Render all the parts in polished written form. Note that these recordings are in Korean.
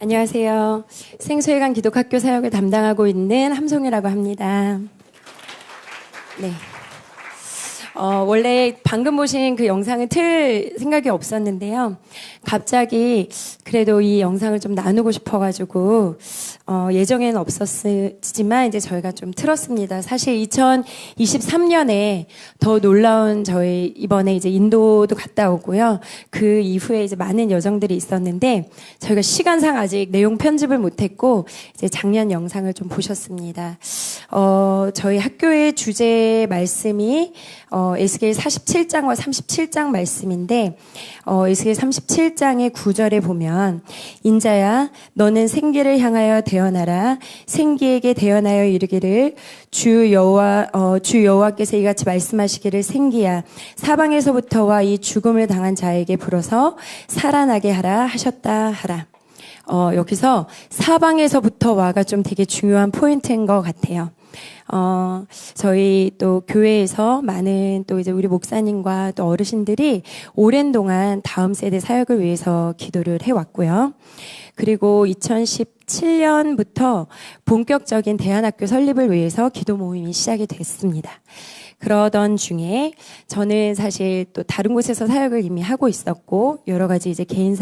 안녕하세요. 생수회관 기독학교 사역을 담당하고 있는 함송이라고 합니다. 네. 원래 방금 보신 그 영상을 틀 생각이 없었는데요. 갑자기 그래도 이 영상을 좀 나누고 싶어가지고, 예정에는 없었지만 이제 저희가 좀 틀었습니다. 사실 2023년에 더 놀라운 저희 이번에 이제 인도도 갔다 오고요. 그 이후에 이제 많은 여정들이 있었는데, 저희가 시간상 아직 내용 편집을 못했고, 이제 작년 영상을 좀 보셨습니다. 저희 학교의 주제 말씀이, 에스겔 47장과 37장 말씀인데, 에스겔 37장의 9절에 보면, 인자야, 너는 생기를 향하여 대언하라. 생기에게 대언하여 이르기를, 주 여호와께서 이같이 말씀하시기를, 생기야, 사방에서부터와 이 죽음을 당한 자에게 불어서 살아나게 하라 하셨다 하라. 여기서 사방에서부터와가 좀 되게 중요한 포인트인 것 같아요. 저희 또 교회에서 많은 또 이제 우리 목사님과 또 어르신들이 오랜 동안 다음 세대 사역을 위해서 기도를 해왔고요. 그리고 2017년부터 본격적인 대안학교 설립을 위해서 기도 모임이 시작이 됐습니다. 그러던 중에 저는 사실 또 다른 곳에서 사역을 이미 하고 있었고 여러 가지 이제 개인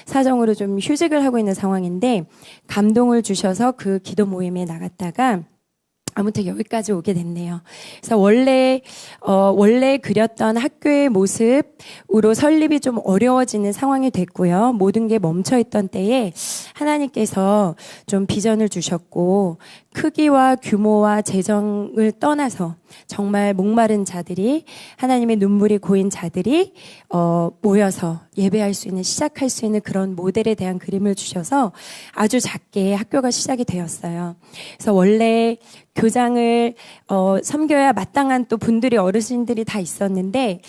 사정으로 좀 휴직을 하고 있는 상황인데 감동을 주셔서 그 기도 모임에 나갔다가 아무튼 여기까지 오게 됐네요. 그래서 원래 그렸던 학교의 모습으로 설립이 좀 어려워지는 상황이 됐고요. 모든 게 멈춰있던 때에 하나님께서 좀 비전을 주셨고 크기와 규모와 재정을 떠나서 정말 목마른 자들이 하나님의 눈물이 고인 자들이 모여서 예배할 수 있는 시작할 수 있는 그런 모델에 대한 그림을 주셔서 아주 작게 학교가 시작이 되었어요. 그래서 원래 교장을 섬겨야 마땅한 또 분들이 어르신들이 다 있었는데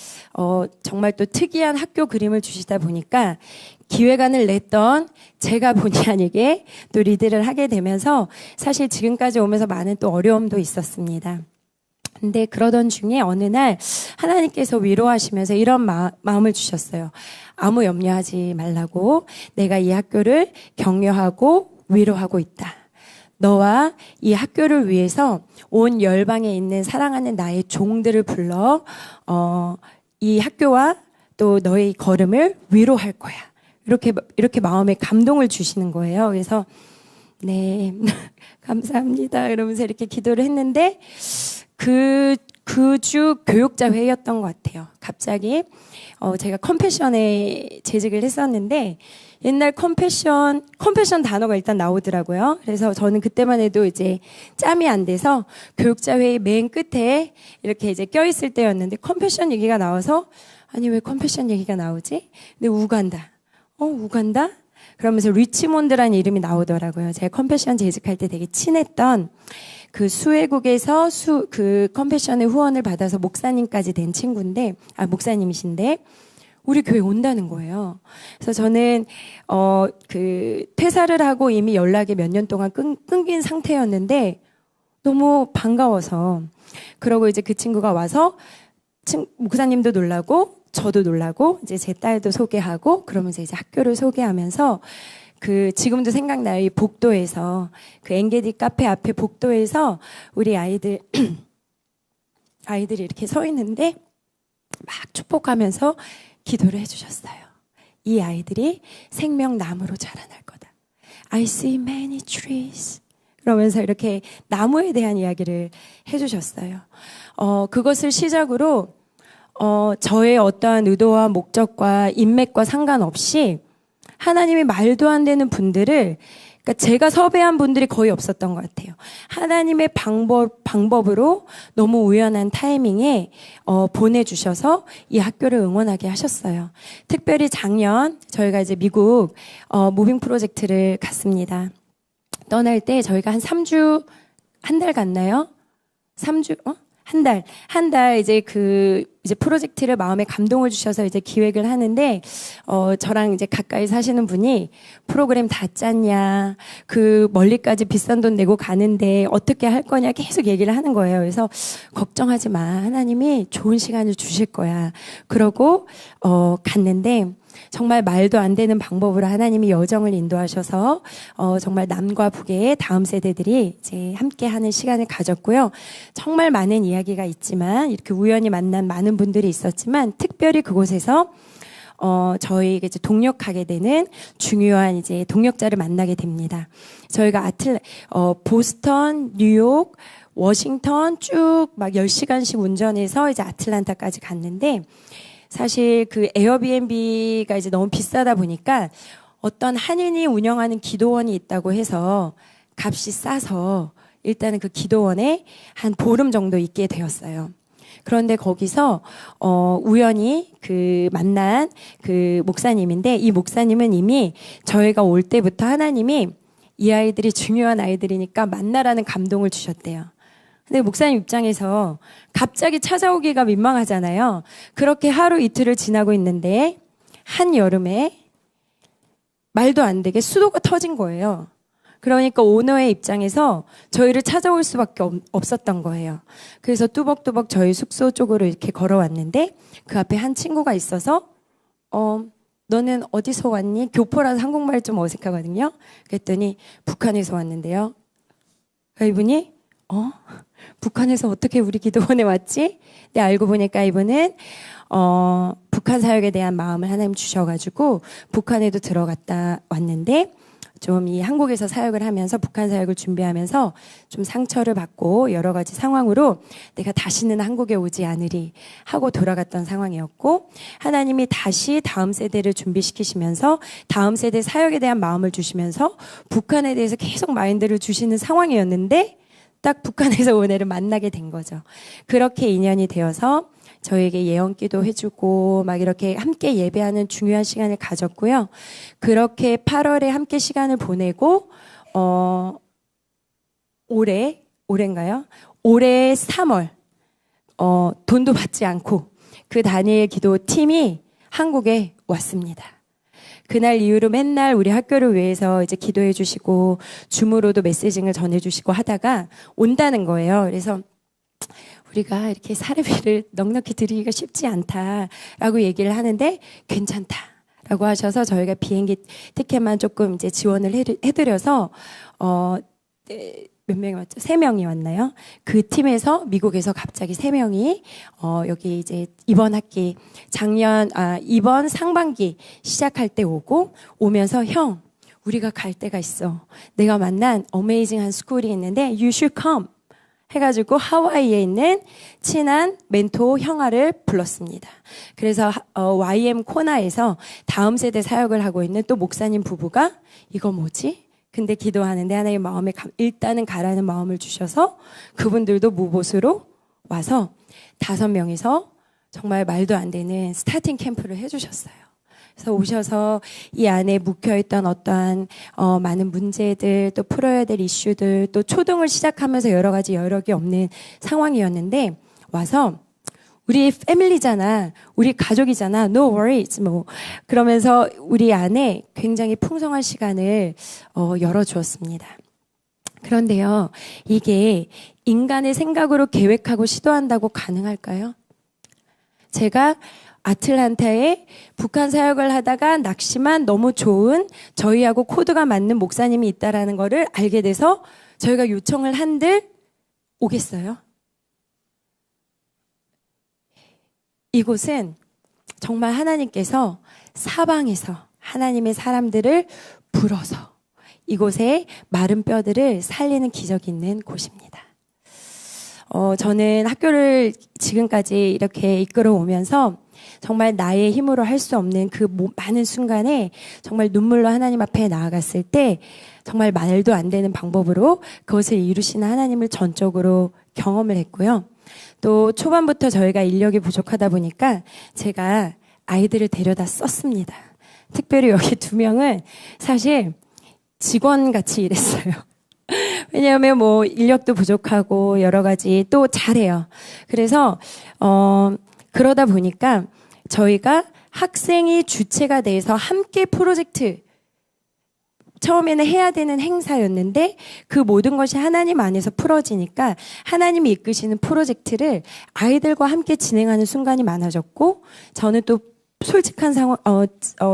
정말 또 특이한 학교 그림을 주시다 보니까 기획안을 냈던 제가 본의 아니게 또 리드를 하게 되면서 사실 지금까지 오면서 많은 또 어려움도 있었습니다. 근데 그러던 중에 어느 날 하나님께서 위로하시면서 이런 마음을 주셨어요. 아무 염려하지 말라고 내가 이 학교를 격려하고 위로하고 있다. 너와 이 학교를 위해서 온 열방에 있는 사랑하는 나의 종들을 불러 이 학교와 또 너의 걸음을 위로할 거야. 이렇게 마음에 감동을 주시는 거예요. 그래서 네 감사합니다. 이러면서 이렇게 기도를 했는데 그 주 교육자 회의였던 것 같아요. 갑자기 제가 컴패션에 재직을 했었는데 옛날 컴패션 단어가 일단 나오더라고요. 그래서 저는 그때만 해도 이제 짬이 안 돼서 교육자 회의 맨 끝에 이렇게 이제 껴있을 때였는데 컴패션 얘기가 나와서 아니 왜 컴패션 얘기가 나오지? 근데 우간다. 우간다? 그러면서 리치몬드라는 이름이 나오더라고요. 제가 컴패션 재직할 때 되게 친했던 그 수혜국에서 그 컴패션의 후원을 받아서 목사님까지 된 친구인데, 목사님이신데, 우리 교회 온다는 거예요. 그래서 저는, 퇴사를 하고 이미 연락이 몇 년 동안 끊긴 상태였는데, 너무 반가워서, 그러고 이제 그 친구가 와서, 목사님도 놀라고, 저도 놀라고, 이제 제 딸도 소개하고, 그러면서 이제 학교를 소개하면서, 지금도 생각나요. 이 복도에서, 그 엔게디 카페 앞에 복도에서 우리 아이들이 이렇게 서 있는데 막 축복하면서 기도를 해주셨어요. 이 아이들이 생명나무로 자라날 거다. I see many trees. 그러면서 이렇게 나무에 대한 이야기를 해주셨어요. 그것을 시작으로, 저의 어떠한 의도와 목적과 인맥과 상관없이 하나님이 말도 안 되는 분들을, 그러니까 제가 섭외한 분들이 거의 없었던 것 같아요. 하나님의 방법으로 너무 우연한 타이밍에 보내주셔서 이 학교를 응원하게 하셨어요. 특별히 작년 저희가 이제 미국 무빙 프로젝트를 갔습니다. 떠날 때 저희가 한 3주, 한 달 갔나요? 3주, 한 달 이제 이제 프로젝트를 마음에 감동을 주셔서 이제 기획을 하는데, 저랑 이제 가까이 사시는 분이 프로그램 다 짰냐, 멀리까지 비싼 돈 내고 가는데 어떻게 할 거냐 계속 얘기를 하는 거예요. 그래서 걱정하지 마. 하나님이 좋은 시간을 주실 거야. 그러고, 갔는데, 정말 말도 안 되는 방법으로 하나님이 여정을 인도하셔서 정말 남과 북의 다음 세대들이 이제 함께하는 시간을 가졌고요. 정말 많은 이야기가 있지만 이렇게 우연히 만난 많은 분들이 있었지만 특별히 그곳에서 저희가 이제 동력하게 되는 중요한 이제 동력자를 만나게 됩니다. 저희가 보스턴, 뉴욕, 워싱턴 쭉 막 10시간씩 운전해서 이제 아틀란타까지 갔는데 사실 그 에어비앤비가 이제 너무 비싸다 보니까 어떤 한인이 운영하는 기도원이 있다고 해서 값이 싸서 일단은 그 기도원에 한 보름 정도 있게 되었어요. 그런데 거기서 우연히 그 만난 그 목사님인데 이 목사님은 이미 저희가 올 때부터 하나님이 이 아이들이 중요한 아이들이니까 만나라는 감동을 주셨대요. 근데 목사님 입장에서 갑자기 찾아오기가 민망하잖아요. 그렇게 하루 이틀을 지나고 있는데 한여름에 말도 안 되게 수도가 터진 거예요. 그러니까 오너의 입장에서 저희를 찾아올 수밖에 없었던 거예요. 그래서 뚜벅뚜벅 저희 숙소 쪽으로 이렇게 걸어왔는데 그 앞에 한 친구가 있어서 너는 어디서 왔니? 교포라서 한국말 좀 어색하거든요. 그랬더니 북한에서 왔는데요. 이분이 북한에서 어떻게 우리 기도원에 왔지? 근데 알고 보니까 이분은 북한 사역에 대한 마음을 하나님 주셔가지고 북한에도 들어갔다 왔는데 좀 이 한국에서 사역을 하면서 북한 사역을 준비하면서 좀 상처를 받고 여러 가지 상황으로 내가 다시는 한국에 오지 않으리 하고 돌아갔던 상황이었고 하나님이 다시 다음 세대를 준비시키시면서 다음 세대 사역에 대한 마음을 주시면서 북한에 대해서 계속 마인드를 주시는 상황이었는데 딱 북한에서 온 애를 만나게 된 거죠. 그렇게 인연이 되어서 저에게 예언기도 해주고 막 이렇게 함께 예배하는 중요한 시간을 가졌고요. 그렇게 8월에 함께 시간을 보내고 올해인가요? 올해 3월 돈도 받지 않고 그 다니엘 기도 팀이 한국에 왔습니다. 그날 이후로 맨날 우리 학교를 위해서 이제 기도해 주시고 줌으로도 메시징을 전해 주시고 하다가 온다는 거예요. 그래서 우리가 이렇게 사례비를 넉넉히 드리기가 쉽지 않다라고 얘기를 하는데 괜찮다라고 하셔서 저희가 비행기 티켓만 조금 이제 지원을 해드려서 몇 명이 왔죠? 3명이 왔나요? 그 팀에서 미국에서 갑자기 3명이 여기 이제 이번 상반기 시작할 때 오면서 형 우리가 갈 데가 있어. 내가 만난 어메이징한 스쿨이 있는데 you should come. 해가지고 하와이에 있는 친한 멘토 형아를 불렀습니다. 그래서 YM 코나에서 다음 세대 사역을 하고 있는 또 목사님 부부가 이거 뭐지? 근데 기도하는데 하나님 마음에 일단은 가라는 마음을 주셔서 그분들도 무보수로 와서 5명이서 정말 말도 안 되는 스타팅 캠프를 해주셨어요. 그래서 오셔서 이 안에 묵혀있던 어떠한 많은 문제들 또 풀어야 될 이슈들 또 초등을 시작하면서 여러 가지 여력이 없는 상황이었는데 와서 우리 패밀리잖아. 우리 가족이잖아. No worries. 그러면서 우리 안에 굉장히 풍성한 시간을 열어주었습니다. 그런데요. 이게 인간의 생각으로 계획하고 시도한다고 가능할까요? 제가 아틀란타에 북한 사역을 하다가 낙심한 너무 좋은 저희하고 코드가 맞는 목사님이 있다라는 거를 알게 돼서 저희가 요청을 한들 오겠어요? 이곳은 정말 하나님께서 사방에서 하나님의 사람들을 불어서 이곳에 마른 뼈들을 살리는 기적이 있는 곳입니다. 저는 학교를 지금까지 이렇게 이끌어 오면서 정말 나의 힘으로 할 수 없는 그 많은 순간에 정말 눈물로 하나님 앞에 나아갔을 때 정말 말도 안 되는 방법으로 그것을 이루시는 하나님을 전적으로 경험을 했고요. 또 초반부터 저희가 인력이 부족하다 보니까 제가 아이들을 데려다 썼습니다. 특별히 여기 2명은 사실 직원같이 일했어요. 왜냐하면 인력도 부족하고 여러 가지 또 잘해요. 그래서 그러다 보니까 저희가 학생이 주체가 돼서 함께 프로젝트 처음에는 해야 되는 행사였는데 그 모든 것이 하나님 안에서 풀어지니까 하나님이 이끄시는 프로젝트를 아이들과 함께 진행하는 순간이 많아졌고 저는 또 솔직한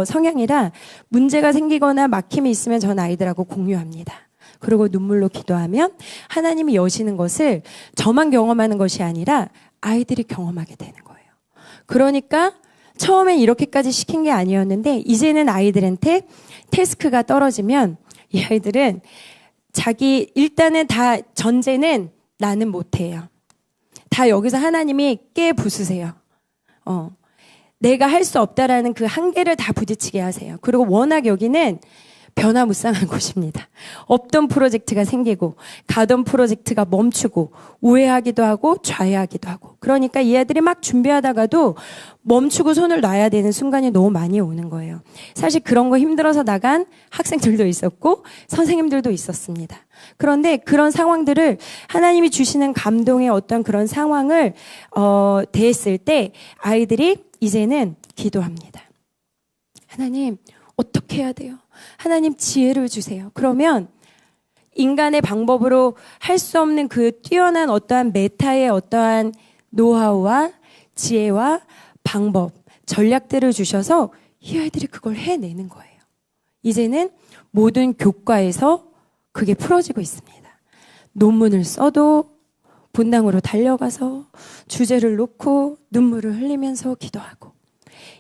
성향이라 문제가 생기거나 막힘이 있으면 전 아이들하고 공유합니다. 그리고 눈물로 기도하면 하나님이 여시는 것을 저만 경험하는 것이 아니라 아이들이 경험하게 되는 거예요. 그러니까 처음엔 이렇게까지 시킨 게 아니었는데 이제는 아이들한테 태스크가 떨어지면 이 아이들은 일단은 다 전제는 나는 못해요. 다 여기서 하나님이 깨 부수세요. 내가 할 수 없다라는 그 한계를 다 부딪히게 하세요. 그리고 워낙 여기는 변화무쌍한 곳입니다. 없던 프로젝트가 생기고 가던 프로젝트가 멈추고 우회하기도 하고 좌회하기도 하고 그러니까 이 아들이 막 준비하다가도 멈추고 손을 놔야 되는 순간이 너무 많이 오는 거예요. 사실 그런 거 힘들어서 나간 학생들도 있었고 선생님들도 있었습니다. 그런데 그런 상황들을 하나님이 주시는 감동의 어떤 그런 상황을 대했을 때 아이들이 이제는 기도합니다. 하나님 어떻게 해야 돼요? 하나님 지혜를 주세요. 그러면 인간의 방법으로 할 수 없는 그 뛰어난 어떠한 메타의 어떠한 노하우와 지혜와 방법, 전략들을 주셔서 이 아이들이 그걸 해내는 거예요. 이제는 모든 교과에서 그게 풀어지고 있습니다. 논문을 써도 본당으로 달려가서 주제를 놓고 눈물을 흘리면서 기도하고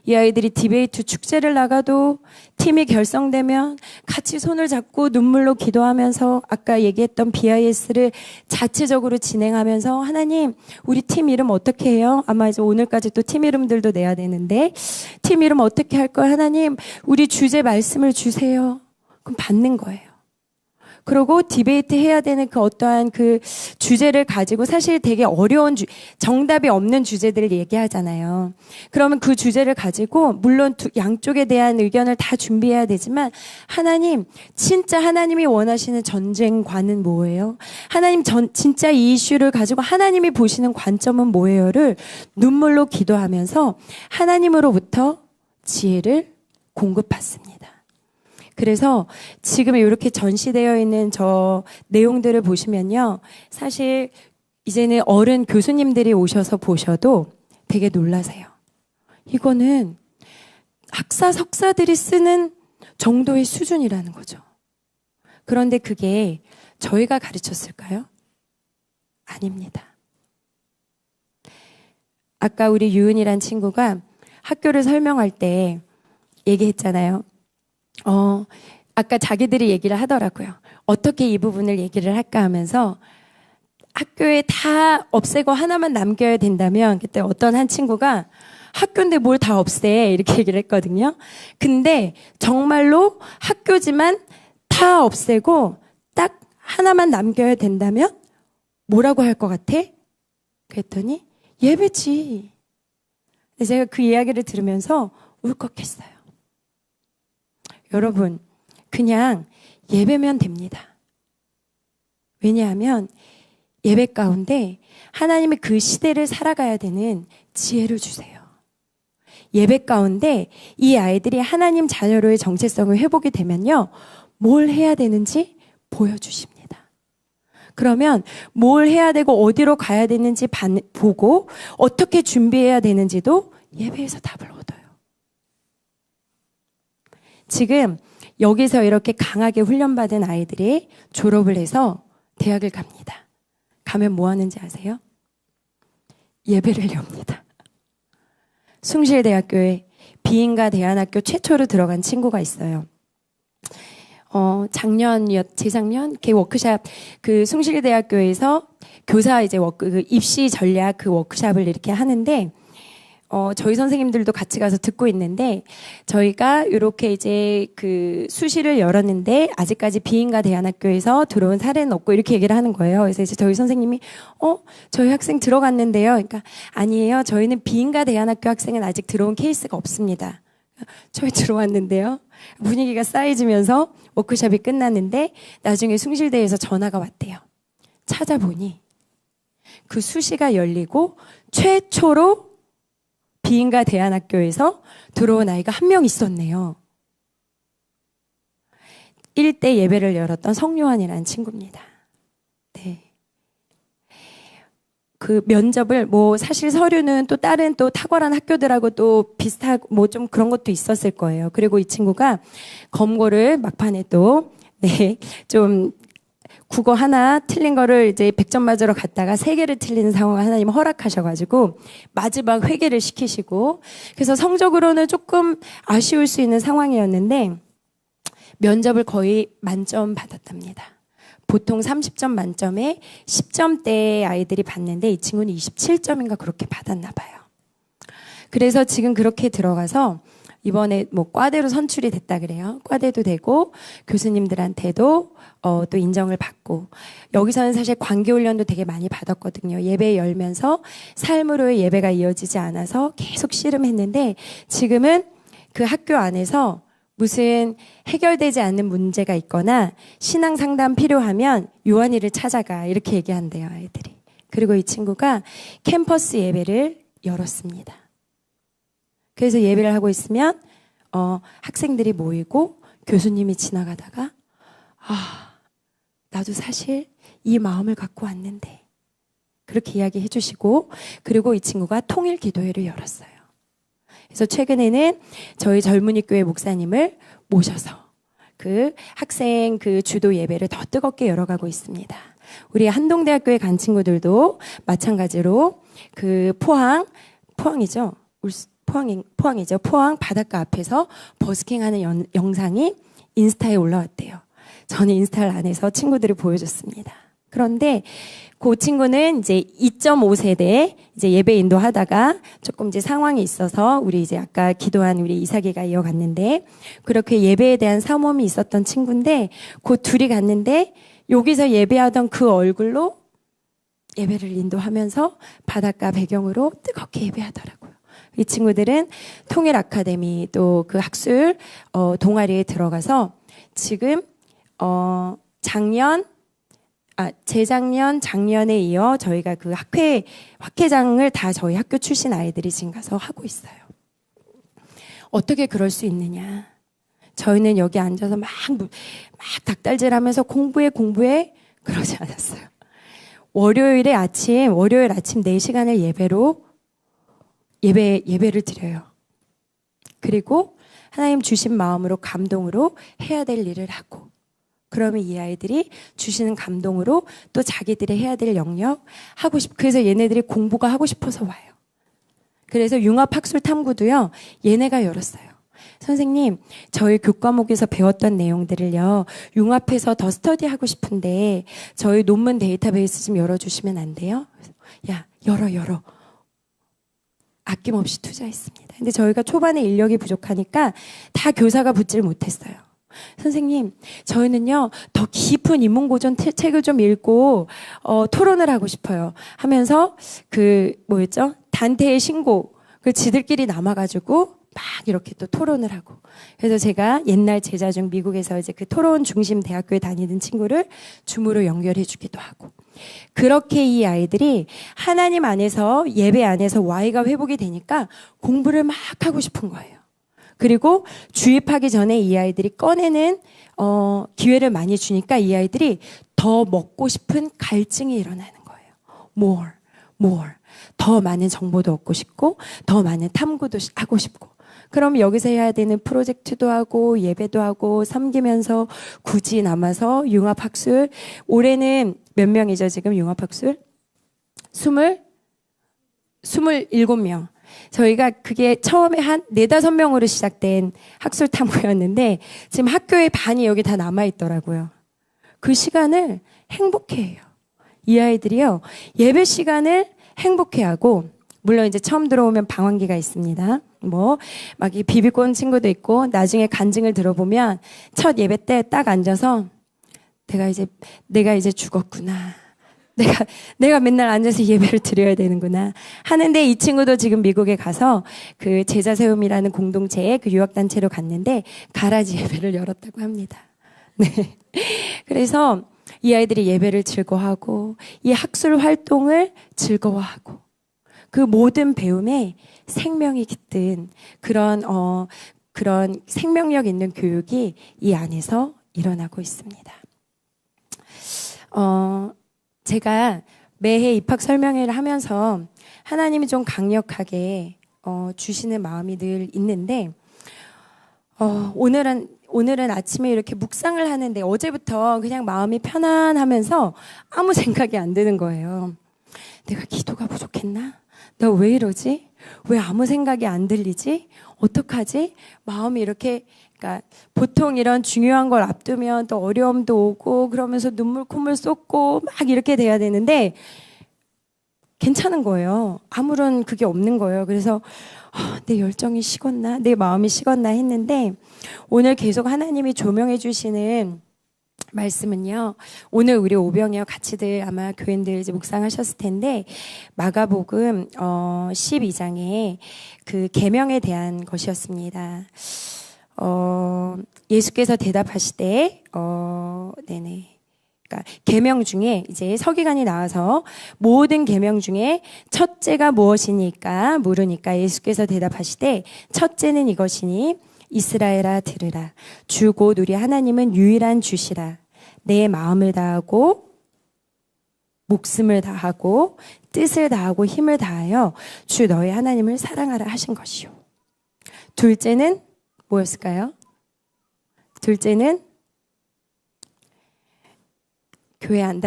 이 아이들이 디베이트 축제를 나가도 팀이 결성되면 같이 손을 잡고 눈물로 기도하면서 아까 얘기했던 BIS를 자체적으로 진행하면서 하나님 우리 팀 이름 어떻게 해요? 아마 이제 오늘까지 또 팀 이름들도 내야 되는데 팀 이름 어떻게 할 거예요? 하나님 우리 주제 말씀을 주세요. 그럼 받는 거예요. 그리고 디베이트 해야 되는 그 어떠한 그 주제를 가지고 사실 되게 어려운 정답이 없는 주제들을 얘기하잖아요. 그러면 그 주제를 가지고 물론 양쪽에 대한 의견을 다 준비해야 되지만 하나님 진짜 하나님이 원하시는 전쟁관은 뭐예요? 하나님 진짜 이 이슈를 가지고 하나님이 보시는 관점은 뭐예요를 눈물로 기도하면서 하나님으로부터 지혜를 공급받습니다. 그래서 지금 이렇게 전시되어 있는 저 내용들을 보시면요. 사실 이제는 어른 교수님들이 오셔서 보셔도 되게 놀라세요. 이거는 학사, 석사들이 쓰는 정도의 수준이라는 거죠. 그런데 그게 저희가 가르쳤을까요? 아닙니다. 아까 우리 유은이란 친구가 학교를 설명할 때 얘기했잖아요. 아까 자기들이 얘기를 하더라고요. 어떻게 이 부분을 얘기를 할까 하면서 학교에 다 없애고 하나만 남겨야 된다면 그때 어떤 한 친구가 학교인데 뭘 다 없애 이렇게 얘기를 했거든요. 근데 정말로 학교지만 다 없애고 딱 하나만 남겨야 된다면 뭐라고 할 것 같아? 그랬더니 예배지. 제가 그 이야기를 들으면서 울컥했어요. 여러분, 그냥 예배면 됩니다. 왜냐하면 예배 가운데 하나님의 그 시대를 살아가야 되는 지혜를 주세요. 예배 가운데 이 아이들이 하나님 자녀로의 정체성을 회복이 되면요. 뭘 해야 되는지 보여주십니다. 그러면 뭘 해야 되고 어디로 가야 되는지 보고 어떻게 준비해야 되는지도 예배에서 답을 얻어요. 지금 여기서 이렇게 강하게 훈련받은 아이들이 졸업을 해서 대학을 갑니다. 가면 뭐 하는지 아세요? 예배를 엽니다. 숭실대학교에 비인가 대안학교 최초로 들어간 친구가 있어요. 재작년 그 워크샵 그 숭실대학교에서 교사 이제 그 입시 전략 그 워크샵을 이렇게 하는데 저희 선생님들도 같이 가서 듣고 있는데 저희가 이렇게 이제 그 수시를 열었는데 아직까지 비인가 대안학교에서 들어온 사례는 없고 이렇게 얘기를 하는 거예요. 그래서 이제 저희 선생님이 저희 학생 들어갔는데요. 그러니까 아니에요. 저희는 비인가 대안학교 학생은 아직 들어온 케이스가 없습니다. 저희 들어왔는데요. 분위기가 쌓여지면서 워크숍이 끝났는데 나중에 숭실대에서 전화가 왔대요. 찾아보니 그 수시가 열리고 최초로 비인가 대안학교에서 들어온 아이가 한 명 있었네요. 1대 예배를 열었던 성요한이라는 친구입니다. 네. 그 면접을 뭐 사실 서류는 또 다른 또 탁월한 학교들하고 또 비슷하고 뭐 좀 그런 것도 있었을 거예요. 그리고 이 친구가 검고를 막판에 또 네, 좀 국어 하나 틀린 거를 이제 100점 맞으러 갔다가 3개를 틀리는 상황을 하나님 허락하셔가지고 마지막 회개를 시키시고 그래서 성적으로는 조금 아쉬울 수 있는 상황이었는데 면접을 거의 만점 받았답니다. 보통 30점 만점에 10점대 아이들이 받는데 이 친구는 27점인가 그렇게 받았나 봐요. 그래서 지금 그렇게 들어가서 이번에 뭐 과대로 선출이 됐다 그래요. 과대도 되고 교수님들한테도 또 인정을 받고 여기서는 사실 관계훈련도 되게 많이 받았거든요. 예배 열면서 삶으로의 예배가 이어지지 않아서 계속 씨름했는데 지금은 그 학교 안에서 무슨 해결되지 않는 문제가 있거나 신앙 상담 필요하면 요한이를 찾아가 이렇게 얘기한대요, 아이들이. 그리고 이 친구가 캠퍼스 예배를 열었습니다. 그래서 예배를 하고 있으면 학생들이 모이고 교수님이 지나가다가 나도 사실 이 마음을 갖고 왔는데 그렇게 이야기해 주시고 그리고 이 친구가 통일 기도회를 열었어요. 그래서 최근에는 저희 젊은이 교회 목사님을 모셔서 그 학생 그 주도 예배를 더 뜨겁게 열어가고 있습니다. 우리 한동대학교에 간 친구들도 마찬가지로 그 포항이죠. 포항이죠. 포항 바닷가 앞에서 버스킹하는 영상이 인스타에 올라왔대요. 저는 인스타를 안 해서 친구들이 보여줬습니다. 그런데 그 친구는 이제 2.5세대 이제 예배 인도하다가 조금 이제 상황이 있어서 우리 이제 아까 기도한 우리 이삭이가 이어갔는데 그렇게 예배에 대한 사모함이 있었던 친구인데 그 둘이 갔는데 여기서 예배하던 그 얼굴로 예배를 인도하면서 바닷가 배경으로 뜨겁게 예배하더라고요. 이 친구들은 통일 아카데미 또 그 학술 동아리에 들어가서 지금 재작년, 작년에 이어 저희가 그 학회장을 다 저희 학교 출신 아이들이 지금 가서 하고 있어요. 어떻게 그럴 수 있느냐. 저희는 여기 앉아서 막 닭달질 하면서 공부해 그러지 않았어요. 월요일 아침 4시간을 예배를 드려요. 그리고 하나님 주신 마음으로 감동으로 해야 될 일을 하고 그러면 이 아이들이 주시는 감동으로 또 자기들이 해야 될 영역 하고 그래서 얘네들이 공부가 하고 싶어서 와요. 그래서 융합학술 탐구도요. 얘네가 열었어요. 선생님, 저희 교과목에서 배웠던 내용들을요. 융합해서 더 스터디하고 싶은데 저희 논문 데이터베이스 좀 열어주시면 안 돼요? 야, 열어. 아낌없이 투자했습니다. 근데 저희가 초반에 인력이 부족하니까 다 교사가 붙질 못했어요. 선생님, 저희는요, 더 깊은 인문고전 책을 좀 읽고, 토론을 하고 싶어요. 하면서, 단테의 신곡, 지들끼리 남아가지고, 막 이렇게 또 토론을 하고. 그래서 제가 옛날 제자 중 미국에서 이제 그 토론 중심 대학교에 다니는 친구를 줌으로 연결해 주기도 하고. 그렇게 이 아이들이 하나님 안에서, 예배 안에서 Y가 회복이 되니까 공부를 막 하고 싶은 거예요. 그리고 주입하기 전에 이 아이들이 꺼내는 기회를 많이 주니까 이 아이들이 더 먹고 싶은 갈증이 일어나는 거예요. more. 더 많은 정보도 얻고 싶고 더 많은 탐구도 하고 싶고 그럼 여기서 해야 되는 프로젝트도 하고 예배도 하고 섬기면서 굳이 남아서 융합학술 올해는 몇 명이죠 지금 융합학술? 27명. 저희가 그게 처음에 한 4-5명으로 시작된 학술 탐구였는데 지금 학교의 반이 여기 다 남아있더라고요. 그 시간을 행복해해요. 이 아이들이요. 예배 시간을 행복해하고 물론 이제 처음 들어오면 방황기가 있습니다. 막 이 비비꼰 친구도 있고 나중에 간증을 들어보면 첫 예배 때 딱 앉아서 내가 이제 죽었구나. 내가 맨날 앉아서 예배를 드려야 되는구나 하는데 이 친구도 지금 미국에 가서 그 제자 세움이라는 공동체에 그 유학단체로 갔는데 가라지 예배를 열었다고 합니다. 네. 그래서 이 아이들이 예배를 즐거워하고 이 학술 활동을 즐거워하고 그 모든 배움에 생명이 깃든 그런 생명력 있는 교육이 이 안에서 일어나고 있습니다. 제가 매해 입학 설명회를 하면서 하나님이 좀 강력하게 주시는 마음이 늘 있는데 오늘은 아침에 이렇게 묵상을 하는데 어제부터 그냥 마음이 편안하면서 아무 생각이 안 드는 거예요. 내가 기도가 부족했나? 나 왜 이러지? 왜 아무 생각이 안 들리지? 어떡하지? 마음이 이렇게, 그러니까 보통 이런 중요한 걸 앞두면 또 어려움도 오고 그러면서 눈물 콧물 쏟고 막 이렇게 돼야 되는데 괜찮은 거예요. 아무런 그게 없는 거예요. 그래서 내 열정이 식었나? 내 마음이 식었나 했는데 오늘 계속 하나님이 조명해 주시는 말씀은요. 오늘 우리 오병이어 같이들 아마 교인들 이제 묵상하셨을 텐데 마가복음 12장에 그 계명에 대한 것이었습니다. 예수께서 대답하시되 네네. 그러니까 계명 중에 이제 서기관이 나와서 모든 계명 중에 첫째가 무엇이니까 물으니까 예수께서 대답하시되 첫째는 이것이니 이스라엘아 들으라. 주 곧 우리 하나님은 유일한 주시라. 내 마음을 다하고 목숨을 다하고 뜻을 다하고 힘을 다하여 주 너의 하나님을 사랑하라 하신 것이요. 둘째는 뭐였을까요? 둘째는 교회 안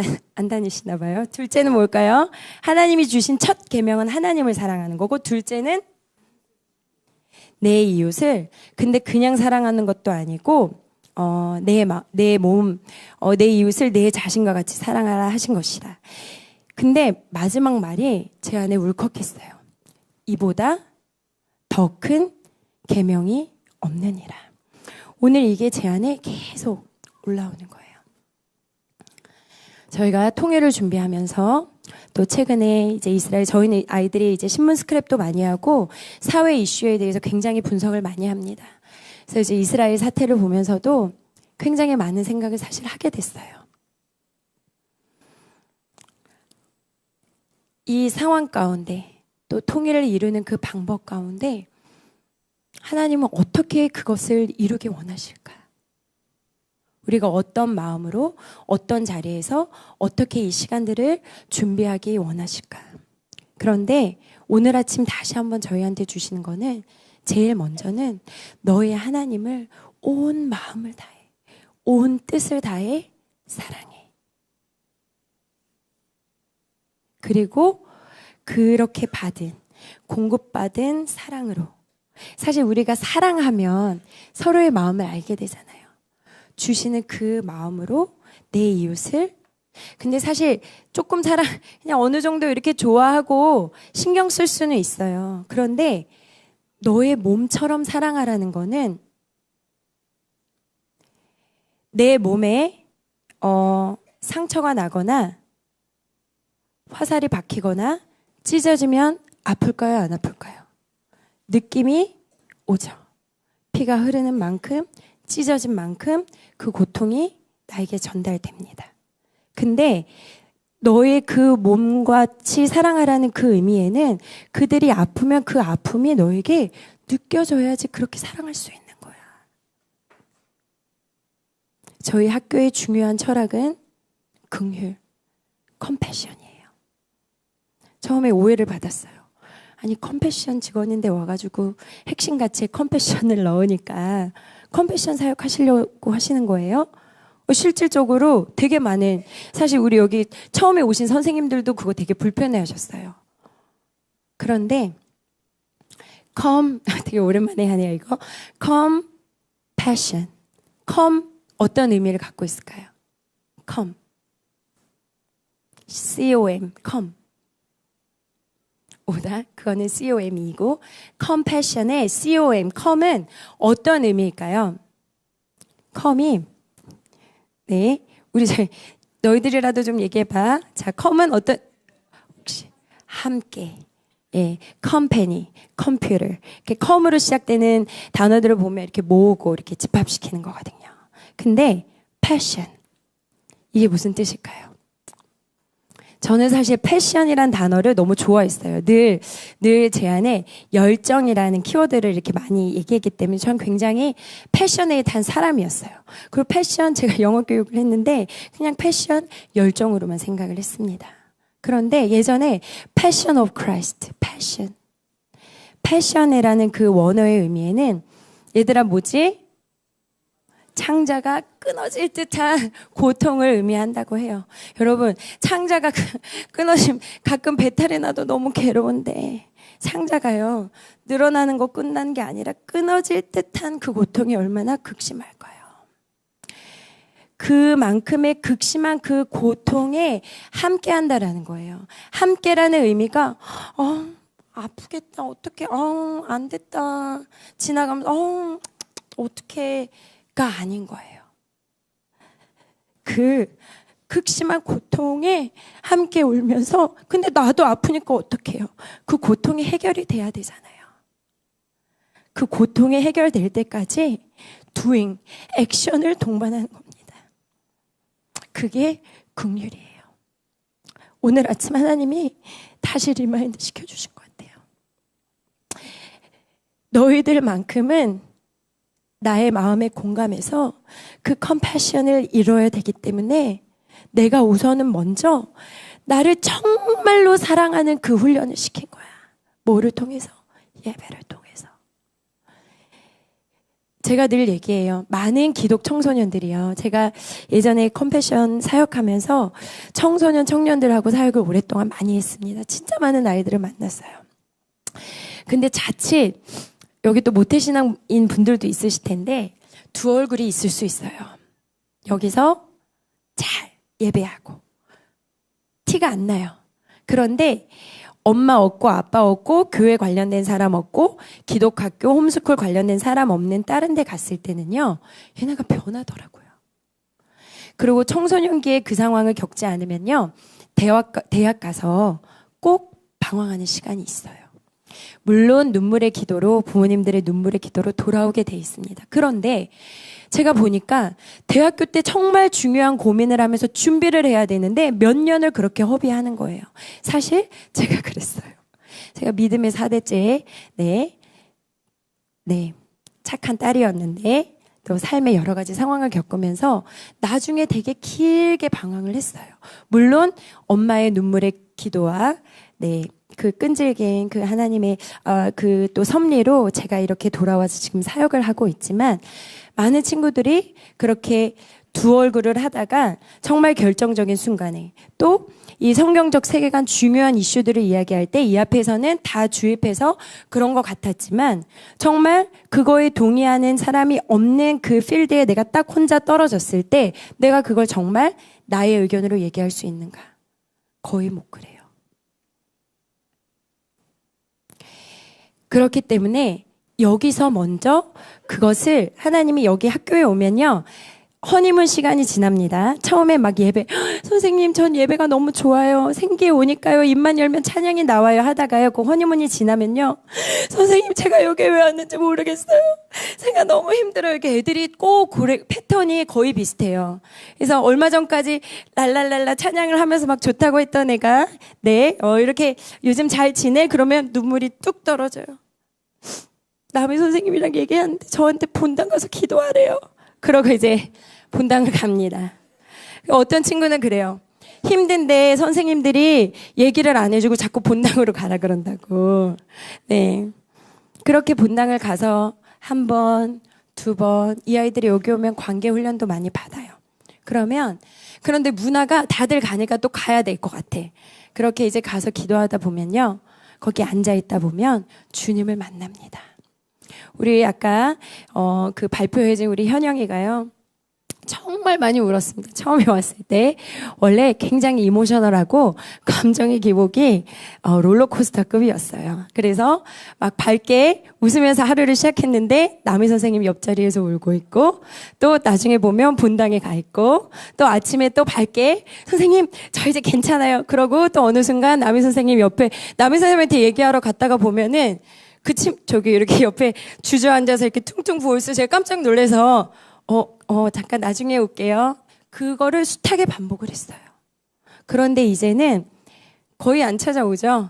다니시나 봐요. 둘째는 뭘까요? 하나님이 주신 첫 계명은 하나님을 사랑하는 거고 둘째는 내 이웃을 근데 그냥 사랑하는 것도 아니고 내 몸, 내 이웃을 내 자신과 같이 사랑하라 하신 것이라. 근데 마지막 말이 제 안에 울컥했어요. 이보다 더 큰 계명이 없느니라. 오늘 이게 제 안에 계속 올라오는 거예요. 저희가 통일을 준비하면서 또 최근에 이제 이스라엘 저희는 아이들이 이제 신문 스크랩도 많이 하고 사회 이슈에 대해서 굉장히 분석을 많이 합니다. 그래서 이제 이스라엘 사태를 보면서도 굉장히 많은 생각을 사실 하게 됐어요. 이 상황 가운데 또 통일을 이루는 그 방법 가운데 하나님은 어떻게 그것을 이루기 원하실까? 우리가 어떤 마음으로 어떤 자리에서 어떻게 이 시간들을 준비하기 원하실까? 그런데 오늘 아침 다시 한번 저희한테 주시는 거는 제일 먼저는 너의 하나님을 온 마음을 다해, 온 뜻을 다해 사랑해. 그리고 그렇게 공급받은 사랑으로. 사실 우리가 사랑하면 서로의 마음을 알게 되잖아요. 주시는 그 마음으로 내 이웃을 근데 사실 조금 그냥 어느 정도 이렇게 좋아하고 신경 쓸 수는 있어요. 그런데 너의 몸처럼 사랑하라는 거는 내 몸에 상처가 나거나 화살이 박히거나 찢어지면 아플까요? 안 아플까요? 느낌이 오죠. 피가 흐르는 만큼 찢어진 만큼 그 고통이 나에게 전달됩니다. 근데 너의 그 몸과 같이 사랑하라는 그 의미에는 그들이 아프면 그 아픔이 너에게 느껴져야지 그렇게 사랑할 수 있는 거야. 저희 학교의 중요한 철학은 긍휼, 컴패션이에요. 처음에 오해를 받았어요. 아니 컴패션 직원인데 와가지고 핵심가치에 컴패션을 넣으니까 컴패션 사역하시려고 하시는 거예요? 실질적으로 되게 많은 사실 우리 여기 처음에 오신 선생님들도 그거 되게 불편해 하셨어요. 그런데 되게 오랜만에 하네요 이거. compassion. 어떤 의미를 갖고 있을까요? com. 오다 그거는 com이고 compassion의 com은 어떤 의미일까요? com이 네 우리 너희들이라도 좀 얘기해봐. 자, com은 어떤 혹시 함께 company, computer 이렇게 com으로 시작되는 단어들을 보면 이렇게 모으고 이렇게 집합시키는 거거든요. 근데 passion 이게 무슨 뜻일까요? 저는 사실 패션이란 단어를 너무 좋아했어요. 늘 제 안에 열정이라는 키워드를 이렇게 많이 얘기했기 때문에 저는 굉장히 패션에 대한 사람이었어요. 그리고 패션, 제가 영어 교육을 했는데 그냥 패션, 열정으로만 생각을 했습니다. 그런데 예전에 Passion of Christ, 패션이라는 그 원어의 의미에는 얘들아 뭐지? 창자가 끊어질 듯한 고통을 의미한다고 해요. 여러분, 창자가 끊어지면 가끔 배탈이 나도 너무 괴로운데 창자가요, 늘어나는 거 끝난 게 아니라 끊어질 듯한 그 고통이 얼마나 극심할까요? 그만큼의 극심한 그 고통에 함께 한다라는 거예요. 함께라는 의미가 아프겠다, 어떡해, 안 됐다, 지나가면서 어떡해가 아닌 거예요. 그 극심한 고통에 함께 울면서 근데 나도 아프니까 어떡해요? 그 고통이 해결이 돼야 되잖아요. 그 고통이 해결될 때까지 doing, 액션을 동반하는 겁니다. 그게 긍휼이에요. 오늘 아침 하나님이 다시 리마인드 시켜주신 것 같아요. 너희들만큼은 나의 마음에 공감해서 그 컴패션을 이뤄야 되기 때문에 내가 우선은 먼저 나를 정말로 사랑하는 그 훈련을 시킨 거야. 뭐를 통해서? 예배를 통해서. 제가 늘 얘기해요. 많은 기독 청소년들이요. 제가 예전에 컴패션 사역하면서 청소년, 청년들하고 사역을 오랫동안 많이 했습니다. 진짜 많은 아이들을 만났어요. 근데 자칫 여기 또 모태신앙인 분들도 있으실 텐데 두 얼굴이 있을 수 있어요. 여기서 잘 예배하고 티가 안 나요. 그런데 엄마 없고 아빠 없고 교회 관련된 사람 없고 기독학교 홈스쿨 관련된 사람 없는 다른 데 갔을 때는요, 얘네가 변하더라고요. 그리고 청소년기에 그 상황을 겪지 않으면요, 대학 가서 꼭 방황하는 시간이 있어요. 물론 눈물의 기도로, 부모님들의 눈물의 기도로 돌아오게 돼 있습니다. 그런데 제가 보니까 대학교 때 정말 중요한 고민을 하면서 준비를 해야 되는데 몇 년을 그렇게 허비하는 거예요. 사실 제가 그랬어요. 제가 믿음의 4대째 착한 딸이었는데 또 삶의 여러 가지 상황을 겪으면서 나중에 되게 길게 방황을 했어요. 물론 엄마의 눈물의 기도와 그 끈질긴 그 하나님의 그 또 섭리로 제가 이렇게 돌아와서 지금 사역을 하고 있지만, 많은 친구들이 그렇게 두 얼굴을 하다가 정말 결정적인 순간에 또 이 성경적 세계관 중요한 이슈들을 이야기할 때 이 앞에서는 다 주입해서 그런 것 같았지만 정말 그거에 동의하는 사람이 없는 그 필드에 내가 딱 혼자 떨어졌을 때 내가 그걸 정말 나의 의견으로 얘기할 수 있는가? 거의 못 그래요. 그렇기 때문에 여기서 먼저 그것을 하나님이 여기 학교에 오면요, 허니문 시간이 지납니다. 처음에 막 예배, 선생님 전 예배가 너무 좋아요, 생기에 오니까요, 입만 열면 찬양이 나와요 하다가요, 그 허니문이 지나면요, 선생님 제가 여기 왜 왔는지 모르겠어요, 제가 너무 힘들어요. 이렇게 애들이 꼭 패턴이 거의 비슷해요. 그래서 얼마 전까지 랄랄랄라 찬양을 하면서 막 좋다고 했던 애가 이렇게 요즘 잘 지내? 그러면 눈물이 뚝 떨어져요. 남의 선생님이랑 얘기하는데 저한테 본당 가서 기도하래요. 그러고 이제 본당을 갑니다. 어떤 친구는 그래요. 힘든데 선생님들이 얘기를 안 해주고 자꾸 본당으로 가라 그런다고. 그렇게 본당을 가서 한 번, 두 번, 이 아이들이 여기 오면 관계 훈련도 많이 받아요. 그런데 문화가 다들 가니까 또 가야 될 것 같아. 그렇게 이제 가서 기도하다 보면요, 거기 앉아있다 보면 주님을 만납니다. 우리 아까 그 발표해준 우리 현영이가요, 정말 많이 울었습니다. 처음에 왔을 때. 원래 굉장히 이모셔널하고 감정의 기복이 롤러코스터급이었어요. 그래서 막 밝게 웃으면서 하루를 시작했는데 남희 선생님 옆자리에서 울고 있고, 또 나중에 보면 본당에 가 있고, 또 아침에 또 밝게 선생님 저 이제 괜찮아요 그러고, 또 어느 순간 남희 선생님 옆에 남희 선생님한테 얘기하러 갔다가 보면은 저기 이렇게 옆에 주저앉아서 이렇게 퉁퉁 부어있어요. 제가 깜짝 놀라서 잠깐 나중에 올게요. 그거를 숱하게 반복을 했어요. 그런데 이제는 거의 안 찾아오죠.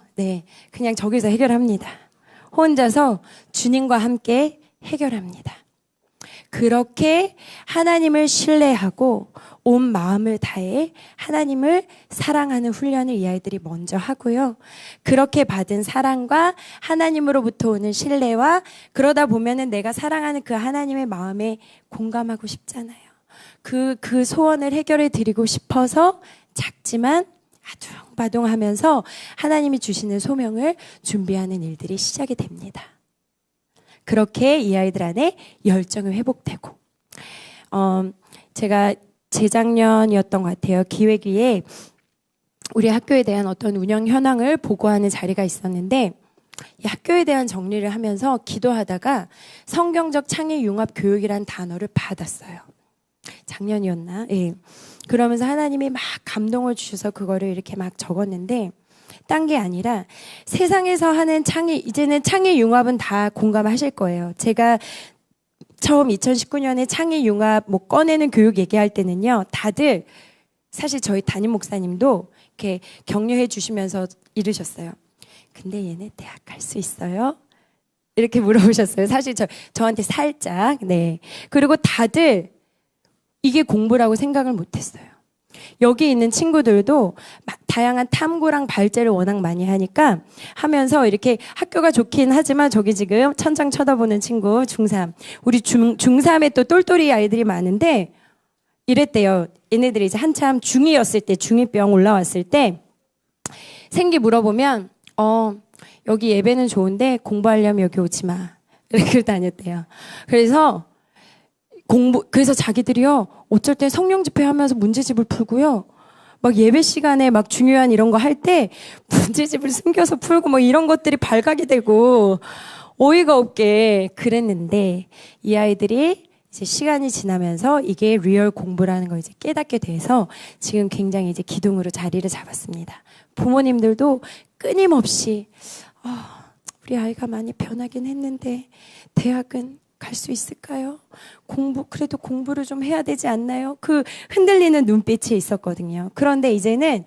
그냥 저기서 해결합니다. 혼자서 주님과 함께 해결합니다. 그렇게 하나님을 신뢰하고 온 마음을 다해 하나님을 사랑하는 훈련을 이 아이들이 먼저 하고요. 그렇게 받은 사랑과 하나님으로부터 오는 신뢰와 그러다 보면은 내가 사랑하는 그 하나님의 마음에 공감하고 싶잖아요. 그 소원을 해결해 드리고 싶어서 작지만 아둥바둥하면서 하나님이 주시는 소명을 준비하는 일들이 시작이 됩니다. 그렇게 이 아이들 안에 열정이 회복되고 제가 재작년이었던 것 같아요. 기획위에 우리 학교에 대한 어떤 운영 현황을 보고하는 자리가 있었는데 이 학교에 대한 정리를 하면서 기도하다가 성경적 창의 융합 교육이란 단어를 받았어요. 작년이었나? 예. 그러면서 하나님이 막 감동을 주셔서 그거를 이렇게 막 적었는데 딴 게 아니라 세상에서 하는 창의, 이제는 창의 융합은 다 공감하실 거예요. 제가 처음 2019년에 창의 융합 뭐 꺼내는 교육 얘기할 때는요, 다들 사실 저희 담임 목사님도 이렇게 격려해 주시면서 이러셨어요. 근데 얘네 대학 갈 수 있어요? 이렇게 물어보셨어요. 사실 저한테 살짝. 네. 그리고 다들 이게 공부라고 생각을 못했어요. 여기 있는 친구들도 다양한 탐구랑 발제를 워낙 많이 하면서 이렇게 학교가 좋긴 하지만 저기 지금 천장 쳐다보는 친구 중3 우리 중3에 또 똘똘이 아이들이 많은데 이랬대요. 얘네들이 이제 한참 중2였을 때 중2병 올라왔을 때 생기 물어보면 여기 예배는 좋은데 공부하려면 여기 오지 마 이렇게 다녔대요. 그래서 자기들이요, 어쩔 때 성령 집회 하면서 문제집을 풀고요, 막 예배 시간에 막 중요한 이런 거 할 때 문제집을 숨겨서 풀고 뭐 이런 것들이 발각이 되고 어이가 없게 그랬는데 이 아이들이 이제 시간이 지나면서 이게 리얼 공부라는 걸 이제 깨닫게 돼서 지금 굉장히 이제 기둥으로 자리를 잡았습니다. 부모님들도 끊임없이 우리 아이가 많이 변하긴 했는데 대학은 갈 수 있을까요? 그래도 공부를 좀 해야 되지 않나요? 그 흔들리는 눈빛이 있었거든요. 그런데 이제는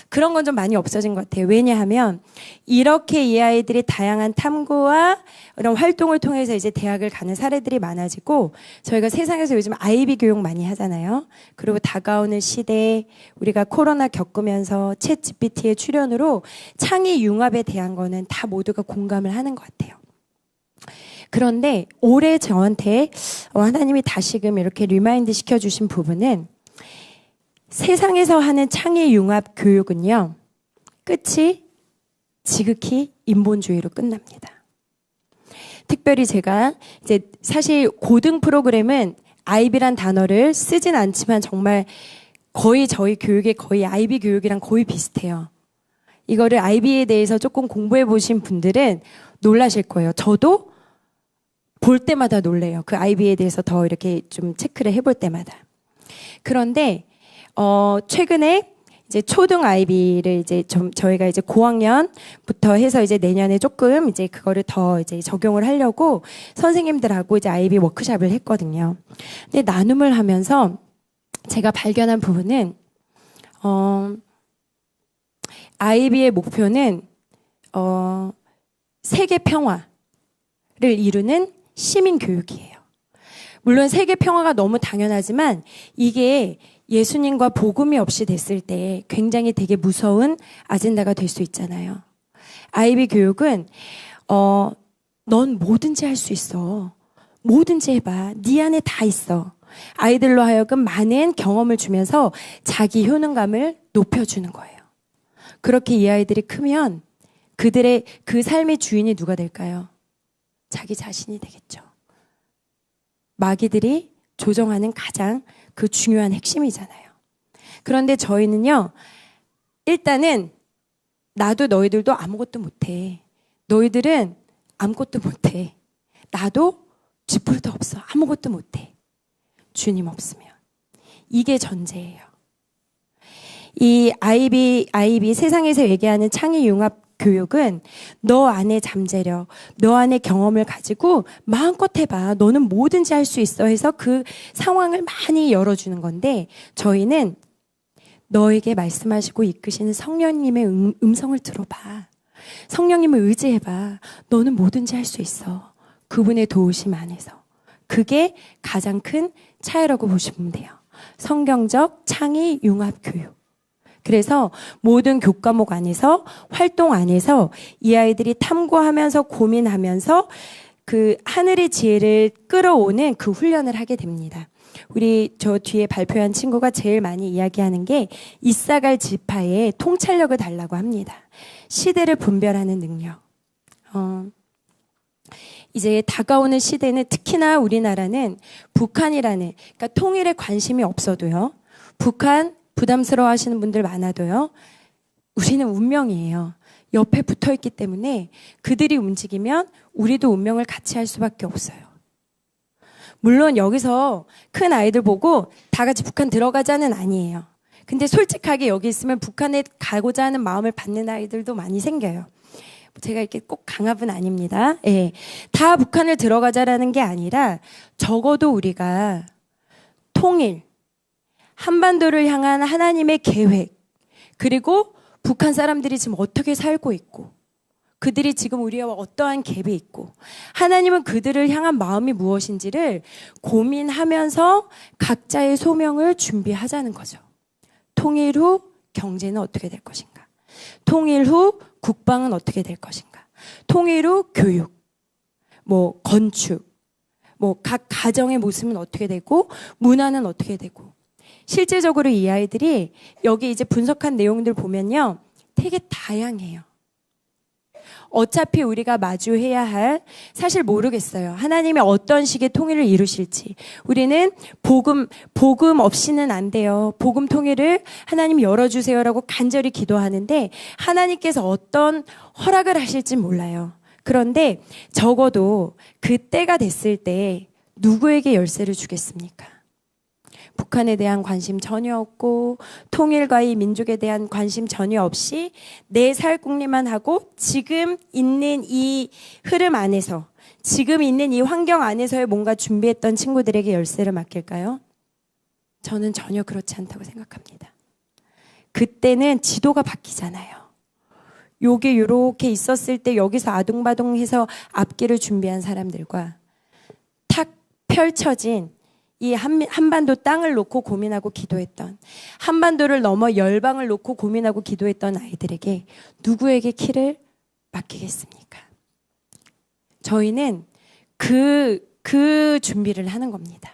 그런 건 좀 많이 없어진 것 같아요. 왜냐하면 이렇게 이 아이들이 다양한 탐구와 이런 활동을 통해서 이제 대학을 가는 사례들이 많아지고 저희가 세상에서 요즘 아이비 교육 많이 하잖아요. 그리고 다가오는 시대에 우리가 코로나 겪으면서 챗 GPT의 출현으로 창의 융합에 대한 거는 다 모두가 공감을 하는 것 같아요. 그런데 올해 저한테 하나님이 다시금 이렇게 리마인드 시켜주신 부분은 세상에서 하는 창의 융합 교육은요, 끝이 지극히 인본주의로 끝납니다. 특별히 제가 이제 사실 고등 프로그램은 아이비란 단어를 쓰진 않지만 정말 거의 저희 교육의 거의 아이비 교육이랑 거의 비슷해요. 이거를 아이비에 대해서 조금 공부해 보신 분들은 놀라실 거예요. 저도 볼 때마다 놀래요. 그 아이비에 대해서 더 이렇게 좀 체크를 해볼 때마다. 그런데 최근에 이제 초등 아이비를 이제 저희가 이제 고학년부터 해서 이제 내년에 조금 이제 그거를 더 이제 적용을 하려고 선생님들하고 이제 아이비 워크숍을 했거든요. 근데 나눔을 하면서 제가 발견한 부분은 아이비의 목표는 세계 평화를 이루는 시민 교육이에요. 물론 세계 평화가 너무 당연하지만 이게 예수님과 복음이 없이 됐을 때 굉장히 되게 무서운 아젠다가 될 수 있잖아요. 아이비 교육은 넌 뭐든지 할 수 있어. 뭐든지 해봐. 네 안에 다 있어. 아이들로 하여금 많은 경험을 주면서 자기 효능감을 높여주는 거예요. 그렇게 이 아이들이 크면 그들의 그 삶의 주인이 누가 될까요? 자기 자신이 되겠죠. 마귀들이 조정하는 가장 그 중요한 핵심이잖아요. 그런데 저희는요, 일단은 나도 너희들도 아무것도 못해. 너희들은 아무것도 못해. 나도 쥐뿔도 없어. 아무것도 못해. 주님 없으면. 이게 전제예요. 이 아이비 세상에서 얘기하는 창의 융합 교육은 너 안에 잠재력, 너 안에 경험을 가지고 마음껏 해봐. 너는 뭐든지 할 수 있어 해서 그 상황을 많이 열어주는 건데 저희는 너에게 말씀하시고 이끄시는 성령님의 음성을 들어봐. 성령님을 의지해봐. 너는 뭐든지 할 수 있어. 그분의 도우심 안에서. 그게 가장 큰 차이라고 보시면 돼요. 성경적 창의 융합 교육. 그래서 모든 교과목 안에서 활동 안에서 이 아이들이 탐구하면서 고민하면서 그 하늘의 지혜를 끌어오는 그 훈련을 하게 됩니다. 우리 저 뒤에 발표한 친구가 제일 많이 이야기하는 게 이사갈 지파의 통찰력을 달라고 합니다. 시대를 분별하는 능력. 이제 다가오는 시대는 특히나 우리나라는 북한이라는, 그러니까 통일에 관심이 없어도요. 북한 부담스러워 하시는 분들 많아도요. 우리는 운명이에요. 옆에 붙어 있기 때문에 그들이 움직이면 우리도 운명을 같이 할 수밖에 없어요. 물론 여기서 큰 아이들 보고 다 같이 북한 들어가자는 아니에요. 근데 솔직하게 여기 있으면 북한에 가고자 하는 마음을 받는 아이들도 많이 생겨요. 제가 이렇게 꼭 강압은 아닙니다. 예. 다 북한을 들어가자라는 게 아니라 적어도 우리가 통일, 한반도를 향한 하나님의 계획, 그리고 북한 사람들이 지금 어떻게 살고 있고 그들이 지금 우리와 어떠한 갭이 있고 하나님은 그들을 향한 마음이 무엇인지를 고민하면서 각자의 소명을 준비하자는 거죠. 통일 후 경제는 어떻게 될 것인가? 통일 후 국방은 어떻게 될 것인가? 통일 후 교육, 건축, 각 가정의 모습은 어떻게 되고 문화는 어떻게 되고 실제적으로 이 아이들이 여기 이제 분석한 내용들 보면요. 되게 다양해요. 어차피 우리가 마주해야 할, 사실 모르겠어요. 하나님이 어떤 식의 통일을 이루실지. 우리는 복음 없이는 안 돼요. 복음 통일을 하나님 열어주세요라고 간절히 기도하는데 하나님께서 어떤 허락을 하실지 몰라요. 그런데 적어도 그 때가 됐을 때 누구에게 열쇠를 주겠습니까? 북한에 대한 관심 전혀 없고 통일과 이 민족에 대한 관심 전혀 없이 내 살 궁리만 하고 지금 있는 이 흐름 안에서 지금 있는 이 환경 안에서의 뭔가 준비했던 친구들에게 열쇠를 맡길까요? 저는 전혀 그렇지 않다고 생각합니다. 그때는 지도가 바뀌잖아요. 요게 요렇게 있었을 때 여기서 아둥바둥해서 앞길을 준비한 사람들과 탁 펼쳐진 이 한반도 땅을 놓고 고민하고 기도했던, 한반도를 넘어 열방을 놓고 고민하고 기도했던 아이들에게 누구에게 키를 맡기겠습니까? 저희는 그 준비를 하는 겁니다.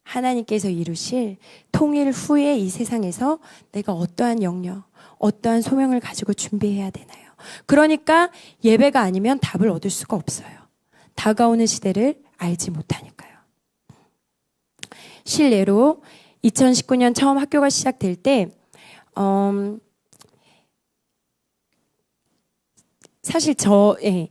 하나님께서 이루실 통일 후에 이 세상에서 내가 어떠한 영역, 어떠한 소명을 가지고 준비해야 되나요? 그러니까 예배가 아니면 답을 얻을 수가 없어요. 다가오는 시대를 알지 못하니까요. 실례로 2019년 처음 학교가 시작될 때 사실 저는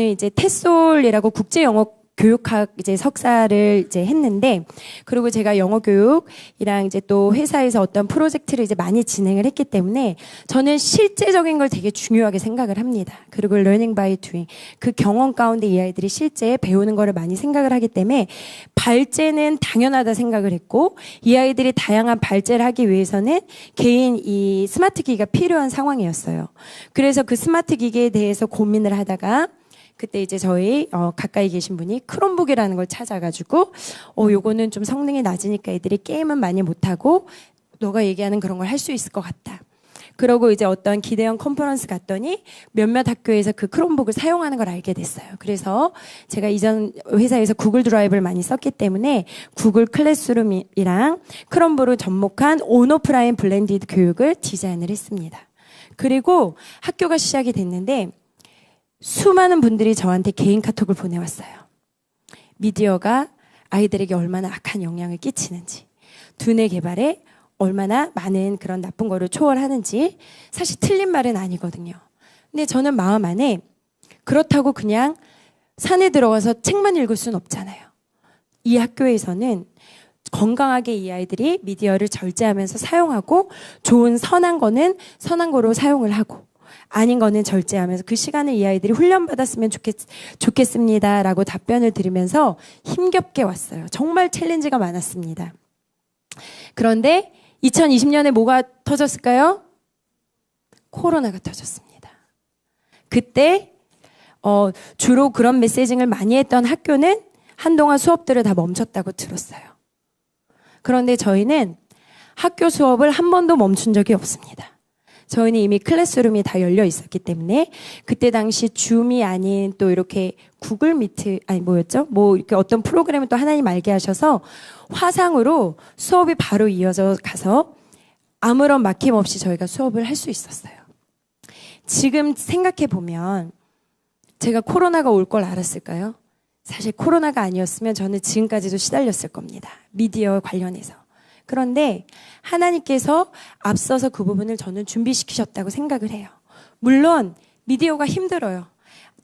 이제 테솔이라고 국제 영어 교육학 이제 석사를 이제 했는데, 그리고 제가 영어 교육이랑 이제 또 회사에서 어떤 프로젝트를 이제 많이 진행을 했기 때문에 저는 실제적인 걸 되게 중요하게 생각을 합니다. 그리고 learning by doing, 그 경험 가운데 이 아이들이 실제 배우는 거를 많이 생각을 하기 때문에 발제는 당연하다 생각을 했고, 이 아이들이 다양한 발제를 하기 위해서는 개인 이 스마트 기기가 필요한 상황이었어요. 그래서 그 스마트 기기에 대해서 고민을 하다가 그때 이제 저희 가까이 계신 분이 크롬북이라는 걸 찾아가지고 요거는 좀 성능이 낮으니까 애들이 게임은 많이 못하고 너가 얘기하는 그런 걸 할 수 있을 것 같다. 그러고 이제 어떤 기대형 컨퍼런스 갔더니 몇몇 학교에서 그 크롬북을 사용하는 걸 알게 됐어요. 그래서 제가 이전 회사에서 구글 드라이브를 많이 썼기 때문에 구글 클래스룸이랑 크롬북을 접목한 온오프라인 블렌디드 교육을 디자인을 했습니다. 그리고 학교가 시작이 됐는데 수많은 분들이 저한테 개인 카톡을 보내왔어요. 미디어가 아이들에게 얼마나 악한 영향을 끼치는지, 두뇌 개발에 얼마나 많은 그런 나쁜 거를 초월하는지. 사실 틀린 말은 아니거든요. 근데 저는 마음 안에 그렇다고 그냥 산에 들어가서 책만 읽을 수는 없잖아요. 이 학교에서는 건강하게 이 아이들이 미디어를 절제하면서 사용하고 좋은 선한 거는 선한 거로 사용을 하고 아닌 거는 절제하면서 그 시간을 이 아이들이 훈련받았으면 좋겠습니다라고 답변을 드리면서 힘겹게 왔어요. 정말 챌린지가 많았습니다. 그런데 2020년에 뭐가 터졌을까요? 코로나가 터졌습니다. 그때 주로 그런 메시징을 많이 했던 학교는 한동안 수업들을 다 멈췄다고 들었어요. 그런데 저희는 학교 수업을 한 번도 멈춘 적이 없습니다. 저희는 이미 클래스룸이 다 열려 있었기 때문에 그때 당시 줌이 아닌 또 이렇게 구글 미트 아니 뭐였죠? 뭐 이렇게 어떤 프로그램을 또 하나님 알게 하셔서 화상으로 수업이 바로 이어져 가서 아무런 막힘 없이 저희가 수업을 할 수 있었어요. 지금 생각해 보면 제가 코로나가 올 걸 알았을까요? 사실 코로나가 아니었으면 저는 지금까지도 시달렸을 겁니다. 미디어 관련해서. 그런데 하나님께서 앞서서 그 부분을 저는 준비시키셨다고 생각을 해요. 물론 미디어가 힘들어요.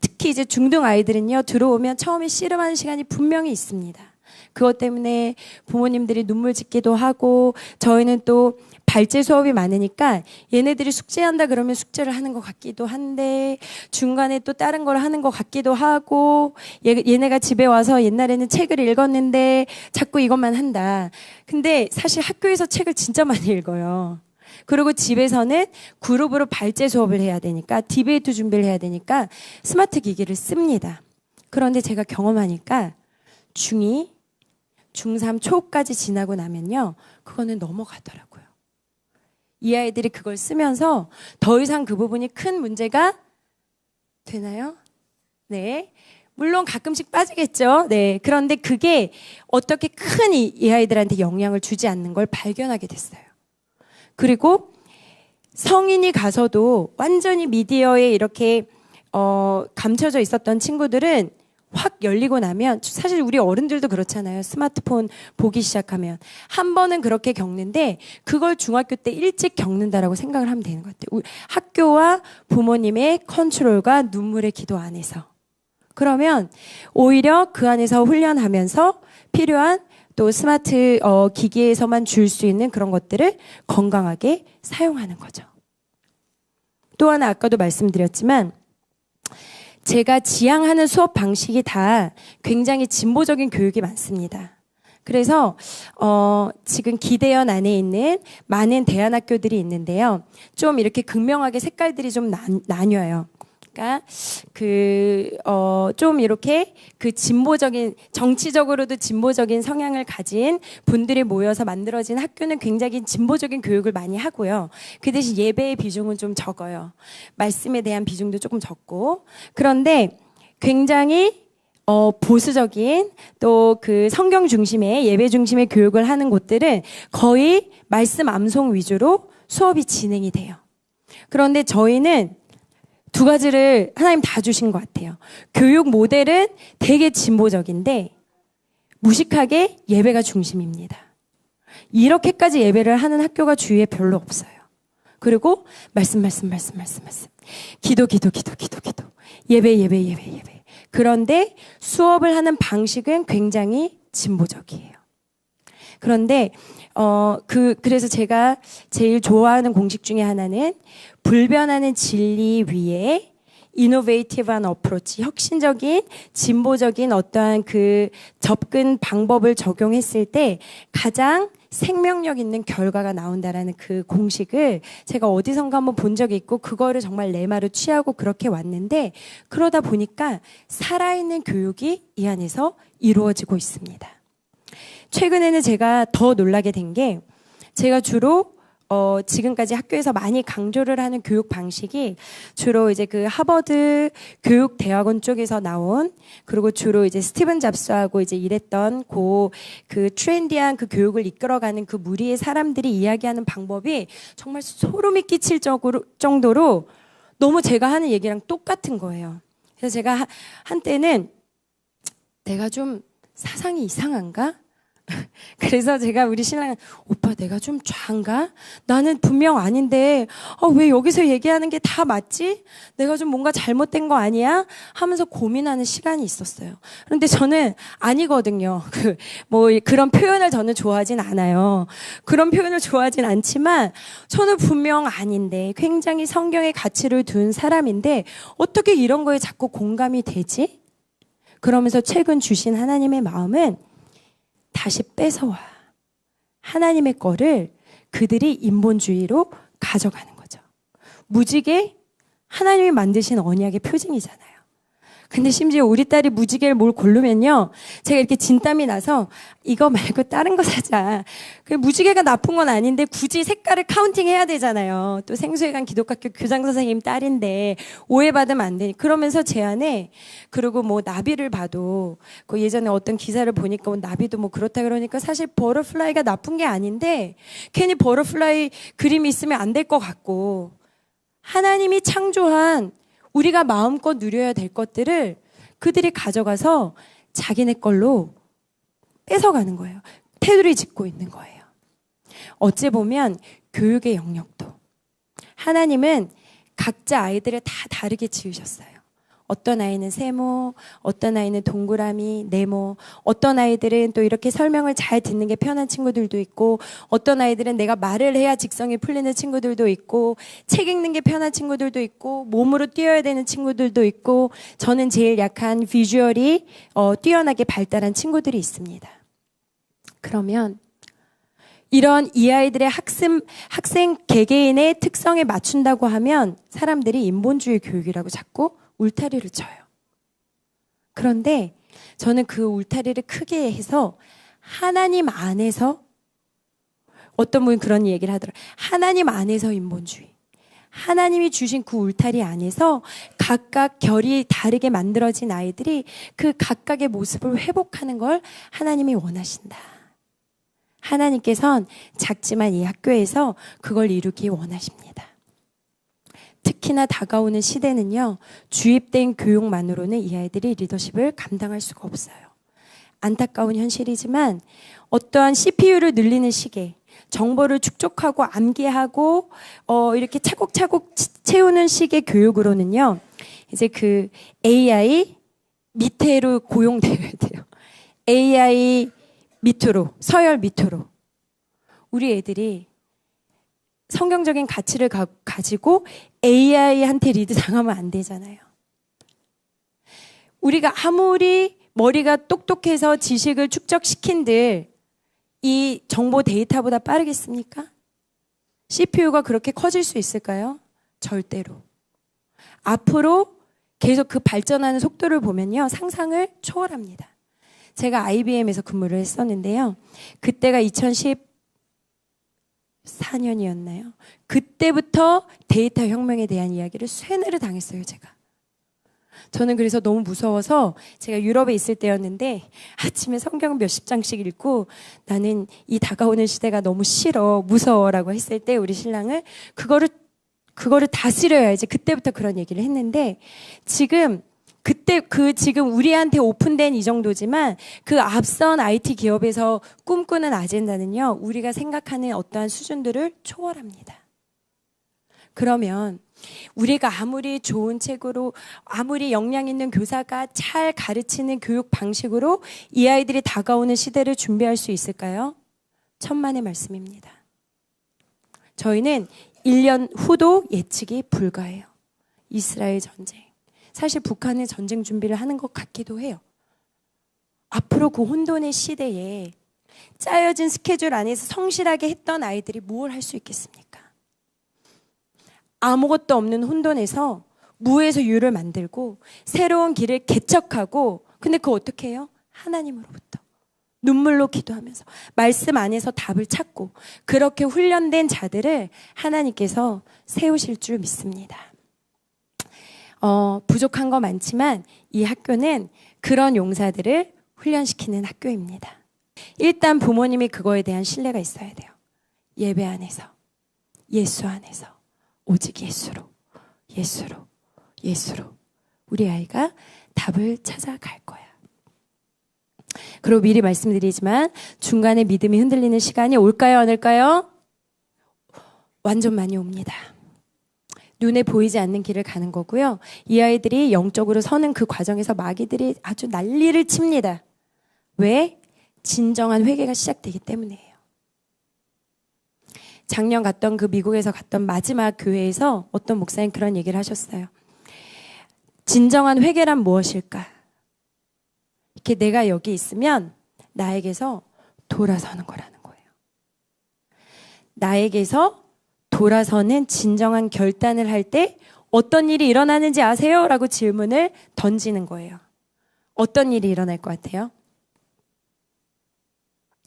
특히 이제 중등 아이들은요, 들어오면 처음에 씨름하는 시간이 분명히 있습니다. 그것 때문에 부모님들이 눈물 짓기도 하고, 저희는 또 발제 수업이 많으니까 얘네들이 숙제한다 그러면 숙제를 하는 것 같기도 한데, 중간에 또 다른 걸 하는 것 같기도 하고, 얘네가 집에 와서 옛날에는 책을 읽었는데 자꾸 이것만 한다. 근데 사실 학교에서 책을 진짜 많이 읽어요. 그리고 집에서는 그룹으로 발제 수업을 해야 되니까, 디베이트 준비를 해야 되니까 스마트 기기를 씁니다. 그런데 제가 경험하니까 중2, 중3 초까지 지나고 나면요, 그거는 넘어가더라고요. 이 아이들이 그걸 쓰면서 더 이상 그 부분이 큰 문제가 되나요? 네. 물론 가끔씩 빠지겠죠. 네. 그런데 그게 어떻게 큰 이 아이들한테 영향을 주지 않는 걸 발견하게 됐어요. 그리고 성인이 가서도 완전히 미디어에 이렇게 감춰져 있었던 친구들은 확 열리고 나면, 사실 우리 어른들도 그렇잖아요. 스마트폰 보기 시작하면 한 번은 그렇게 겪는데 그걸 중학교 때 일찍 겪는다라고 생각을 하면 되는 것 같아요. 학교와 부모님의 컨트롤과 눈물의 기도 안에서. 그러면 오히려 그 안에서 훈련하면서 필요한 또 스마트 기기에서만 줄 수 있는 그런 것들을 건강하게 사용하는 거죠. 또 하나 아까도 말씀드렸지만, 제가 지향하는 수업 방식이 다 굉장히 진보적인 교육이 많습니다. 그래서 지금 기대연 안에 있는 많은 대안학교들이 있는데요. 좀 이렇게 극명하게 색깔들이 좀 나뉘어요. 그러니까 좀 이렇게 그 진보적인, 정치적으로도 진보적인 성향을 가진 분들이 모여서 만들어진 학교는 굉장히 진보적인 교육을 많이 하고요. 그 대신 예배의 비중은 좀 적어요. 말씀에 대한 비중도 조금 적고. 그런데 굉장히 보수적인 또 그 성경 중심의, 예배 중심의 교육을 하는 곳들은 거의 말씀 암송 위주로 수업이 진행이 돼요. 그런데 저희는 두 가지를 하나님 다 주신 것 같아요. 교육 모델은 되게 진보적인데 무식하게 예배가 중심입니다. 이렇게까지 예배를 하는 학교가 주위에 별로 없어요. 그리고 말씀. 기도. 예배. 그런데 수업을 하는 방식은 굉장히 진보적이에요. 그런데 그래서 제가 제일 좋아하는 공식 중에 하나는 불변하는 진리 위에 이노베이티브한 어프로치, 혁신적인, 진보적인 어떠한 그 접근 방법을 적용했을 때 가장 생명력 있는 결과가 나온다라는 그 공식을 제가 어디선가 한번 본 적이 있고, 그거를 정말 레마로 취하고 그렇게 왔는데, 그러다 보니까 살아있는 교육이 이 안에서 이루어지고 있습니다. 최근에는 제가 더 놀라게 된 게, 제가 주로 지금까지 학교에서 많이 강조를 하는 교육 방식이 주로 이제 그 하버드 교육대학원 쪽에서 나온, 그리고 주로 이제 스티븐 잡스하고 이제 일했던 그 트렌디한 그 교육을 이끌어가는 그 무리의 사람들이 이야기하는 방법이 정말 소름이 끼칠 정도로 너무 제가 하는 얘기랑 똑같은 거예요. 그래서 제가 한때는 내가 좀 사상이 이상한가? 그래서 제가 우리 신랑은, 오빠 내가 좀 좌인가? 나는 분명 아닌데 왜 여기서 얘기하는 게 다 맞지? 내가 좀 뭔가 잘못된 거 아니야? 하면서 고민하는 시간이 있었어요. 그런데 저는 아니거든요. 그런 표현을 저는 좋아하진 않아요. 그런 표현을 좋아하진 않지만 저는 분명 아닌데, 굉장히 성경의 가치를 둔 사람인데 어떻게 이런 거에 자꾸 공감이 되지? 그러면서 최근 주신 하나님의 마음은 다시 뺏어와. 하나님의 거를 그들이 인본주의로 가져가는 거죠. 무지개 하나님이 만드신 언약의 표징이잖아요. 근데 심지어 우리 딸이 무지개를 뭘 고르면요, 제가 이렇게 진땀이 나서 이거 말고 다른 거 사자. 그 무지개가 나쁜 건 아닌데 굳이 색깔을 카운팅해야 되잖아요. 또 생수에 간 기독학교 교장 선생님 딸인데 오해받으면 안 되니. 그러면서 제 안에, 그리고 뭐 나비를 봐도 그 예전에 어떤 기사를 보니까 나비도 뭐 그렇다 그러니까 사실 버터플라이가 나쁜 게 아닌데 괜히 버터플라이 그림이 있으면 안 될 것 같고, 하나님이 창조한 우리가 마음껏 누려야 될 것들을 그들이 가져가서 자기네 걸로 뺏어가는 거예요. 테두리 짓고 있는 거예요. 어찌 보면 교육의 영역도, 하나님은 각자 아이들을 다 다르게 지으셨어요. 어떤 아이는 세모, 어떤 아이는 동그라미, 네모, 어떤 아이들은 또 이렇게 설명을 잘 듣는 게 편한 친구들도 있고, 어떤 아이들은 내가 말을 해야 직성이 풀리는 친구들도 있고, 책 읽는 게 편한 친구들도 있고, 몸으로 뛰어야 되는 친구들도 있고, 저는 제일 약한 비주얼이 뛰어나게 발달한 친구들이 있습니다. 그러면 이런 이 아이들의 학생 개개인의 특성에 맞춘다고 하면 사람들이 인본주의 교육이라고 자꾸 울타리를 쳐요. 그런데 저는 그 울타리를 크게 해서 하나님 안에서, 어떤 분이 그런 얘기를 하더라고요. 하나님 안에서 인본주의. 하나님이 주신 그 울타리 안에서 각각 결이 다르게 만들어진 아이들이 그 각각의 모습을 회복하는 걸 하나님이 원하신다. 하나님께서는 작지만 이 학교에서 그걸 이루기 원하십니다. 특히나 다가오는 시대는요, 주입된 교육만으로는 이 아이들이 리더십을 감당할 수가 없어요. 안타까운 현실이지만 어떠한 CPU를 늘리는 시계, 정보를 축적하고 암기하고 이렇게 차곡차곡 채우는 식의 교육으로는요, 이제 그 AI 밑으로 고용되어야 돼요. AI 밑으로, 서열 밑으로. 우리 애들이 성경적인 가치를 가지고 AI한테 리드 당하면 안 되잖아요. 우리가 아무리 머리가 똑똑해서 지식을 축적시킨들 이 정보 데이터보다 빠르겠습니까? CPU가 그렇게 커질 수 있을까요? 절대로. 앞으로 계속 그 발전하는 속도를 보면요, 상상을 초월합니다. 제가 IBM에서 근무를 했었는데요. 그때가 2014년이었나요? 그때부터 데이터 혁명에 대한 이야기를 쇠뇌를 당했어요, 제가. 저는 그래서 너무 무서워서 제가 유럽에 있을 때였는데 아침에 성경 몇십 장씩 읽고 나는 이 다가오는 시대가 너무 싫어, 무서워라고 했을 때 우리 신랑은 그거를 다스려야지. 그때부터 그런 얘기를 했는데 지금 지금 우리한테 오픈된 이 정도지만 그 앞선 IT 기업에서 꿈꾸는 아젠다는요, 우리가 생각하는 어떠한 수준들을 초월합니다. 그러면 우리가 아무리 좋은 책으로, 아무리 역량 있는 교사가 잘 가르치는 교육 방식으로 이 아이들이 다가오는 시대를 준비할 수 있을까요? 천만의 말씀입니다. 저희는 1년 후도 예측이 불가해요. 이스라엘 전쟁. 사실 북한은 전쟁 준비를 하는 것 같기도 해요. 앞으로 그 혼돈의 시대에 짜여진 스케줄 안에서 성실하게 했던 아이들이 뭘 할 수 있겠습니까? 아무것도 없는 혼돈에서 무에서 유를 만들고 새로운 길을 개척하고, 근데 그거 어떻게 해요? 하나님으로부터 눈물로 기도하면서 말씀 안에서 답을 찾고, 그렇게 훈련된 자들을 하나님께서 세우실 줄 믿습니다. 부족한 거 많지만 이 학교는 그런 용사들을 훈련시키는 학교입니다. 일단 부모님이 그거에 대한 신뢰가 있어야 돼요. 예배 안에서, 예수 안에서, 오직 예수로, 예수로, 예수로 우리 아이가 답을 찾아갈 거야. 그리고 미리 말씀드리지만 중간에 믿음이 흔들리는 시간이 올까요, 안 올까요? 완전 많이 옵니다. 눈에 보이지 않는 길을 가는 거고요. 이 아이들이 영적으로 서는 그 과정에서 마귀들이 아주 난리를 칩니다. 왜? 진정한 회개가 시작되기 때문이에요. 작년 갔던 그 미국에서 갔던 마지막 교회에서 어떤 목사님 그런 얘기를 하셨어요. 진정한 회개란 무엇일까? 이렇게 내가 여기 있으면 나에게서 돌아서는 거라는 거예요. 나에게서 돌아서는 진정한 결단을 할 때 어떤 일이 일어나는지 아세요? 라고 질문을 던지는 거예요. 어떤 일이 일어날 것 같아요?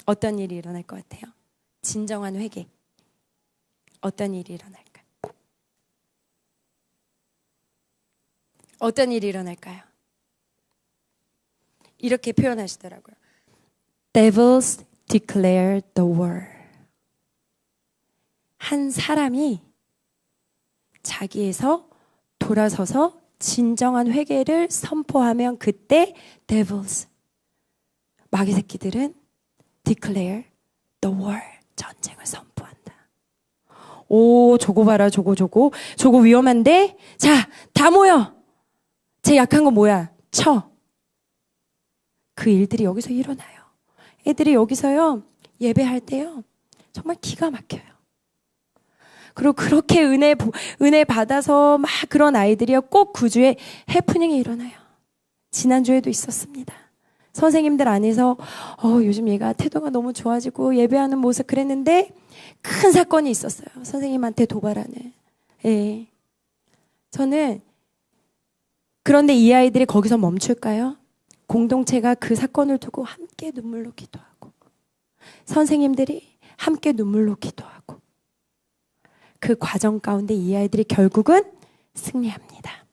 어떤 일이 일어날 것 같아요? 진정한 회개. 어떤 일이 일어날까요? 어떤 일이 일어날까요? 이렇게 표현하시더라고요. Devils declare the war. 한 사람이 자기에서 돌아서서 진정한 회개를 선포하면 그때 devils, 마귀 새끼들은 declare the war, 전쟁을 선포한다. 오, 저거 봐라, 저거 위험한데? 자, 다 모여! 제 약한 거 뭐야? 쳐. 그 일들이 여기서 일어나요. 애들이 여기서요, 예배할 때요, 정말 기가 막혀요. 그리고 그렇게 은혜 받아서 막 그런 아이들이요, 꼭 그 주에 해프닝이 일어나요. 지난주에도 있었습니다. 선생님들 안에서 요즘 얘가 태도가 너무 좋아지고 예배하는 모습 그랬는데 큰 사건이 있었어요. 선생님한테 도발하는. 예. 저는 그런데 이 아이들이 거기서 멈출까요? 공동체가 그 사건을 두고 함께 눈물로 기도하고 선생님들이 함께 눈물로 기도하고 그 과정 가운데 이 아이들이 결국은 승리합니다.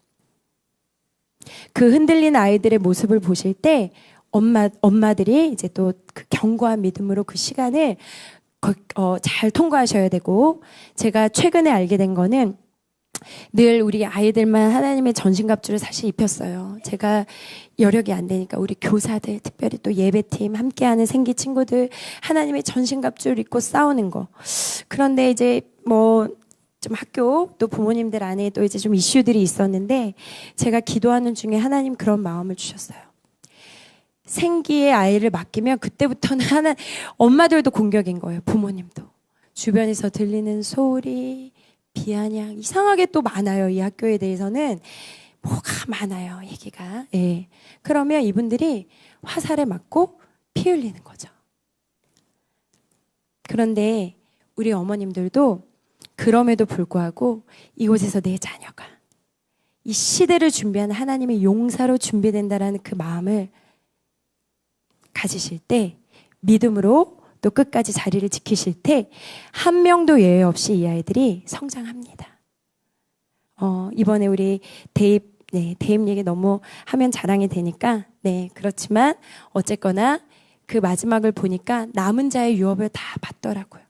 그 흔들린 아이들의 모습을 보실 때 엄마들이 이제 또 그 견고한 믿음으로 그 시간을 잘 통과하셔야 되고, 제가 최근에 알게 된 거는 늘 우리 아이들만 하나님의 전신갑주를 사실 입혔어요. 제가 여력이 안 되니까 우리 교사들, 특별히 또 예배팀 함께하는 생기 친구들 하나님의 전신갑주를 입고 싸우는 거. 그런데 이제 좀 학교 또 부모님들 안에 또 이제 좀 이슈들이 있었는데 제가 기도하는 중에 하나님 그런 마음을 주셨어요. 생기의 아이를 맡기면 그때부터는 엄마들도 공격인 거예요. 부모님도. 주변에서 들리는 소리, 비아냥 이상하게 또 많아요. 이 학교에 대해서는 뭐가 많아요. 얘기가. 예. 그러면 이분들이 화살에 맞고 피 흘리는 거죠. 그런데 우리 어머님들도 그럼에도 불구하고 이곳에서 내 자녀가 이 시대를 준비하는 하나님의 용사로 준비된다라는 그 마음을 가지실 때, 믿음으로 또 끝까지 자리를 지키실 때 한 명도 예외 없이 이 아이들이 성장합니다. 이번에 우리 대입 얘기 너무 하면 자랑이 되니까 그렇지만 어쨌거나 그 마지막을 보니까 남은 자의 유업을 다 받더라고요.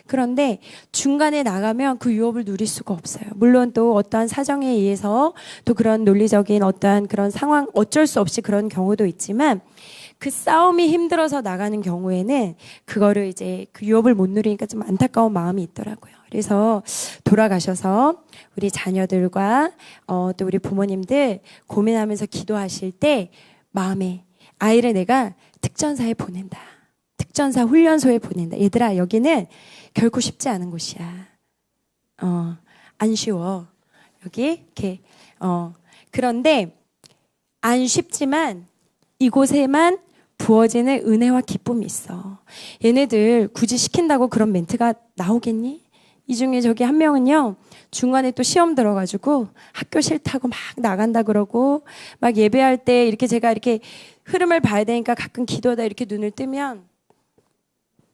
그런데 중간에 나가면 그 유업을 누릴 수가 없어요. 물론 또 어떠한 사정에 의해서 또 그런 논리적인 어떠한 그런 상황, 어쩔 수 없이 그런 경우도 있지만 그 싸움이 힘들어서 나가는 경우에는 그거를 이제 그 유업을 못 누리니까 좀 안타까운 마음이 있더라고요. 그래서 돌아가셔서 우리 자녀들과 또 우리 부모님들 고민하면서 기도하실 때 마음에 아이를 내가 특전사에 보낸다. 특전사 훈련소에 보낸다. 얘들아, 여기는 결코 쉽지 않은 곳이야. 안 쉬워. 여기 이렇게 그런데 안 쉽지만 이곳에만 부어지는 은혜와 기쁨이 있어. 얘네들 굳이 시킨다고 그런 멘트가 나오겠니? 이 중에 저기 한 명은요, 중간에 또 시험 들어가지고 학교 싫다고 막 나간다 그러고, 막 예배할 때 이렇게 제가 이렇게 흐름을 봐야 되니까 가끔 기도하다 이렇게 눈을 뜨면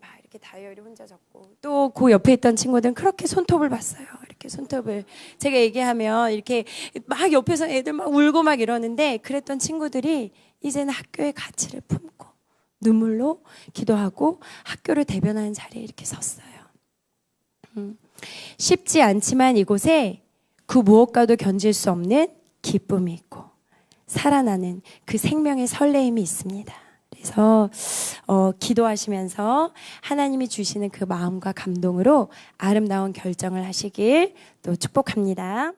막 이렇게 다이어리 혼자 적고, 또 그 옆에 있던 친구들은 그렇게 손톱을 봤어요. 이렇게 손톱을 제가 얘기하면 이렇게 막 옆에서 애들 막 울고 막 이러는데, 그랬던 친구들이 이제는 학교의 가치를 품고 눈물로 기도하고 학교를 대변하는 자리에 이렇게 섰어요. 쉽지 않지만 이곳에 그 무엇과도 견질 수 없는 기쁨이 있고 살아나는 그 생명의 설레임이 있습니다. 그래서 기도하시면서 하나님이 주시는 그 마음과 감동으로 아름다운 결정을 하시길 또 축복합니다.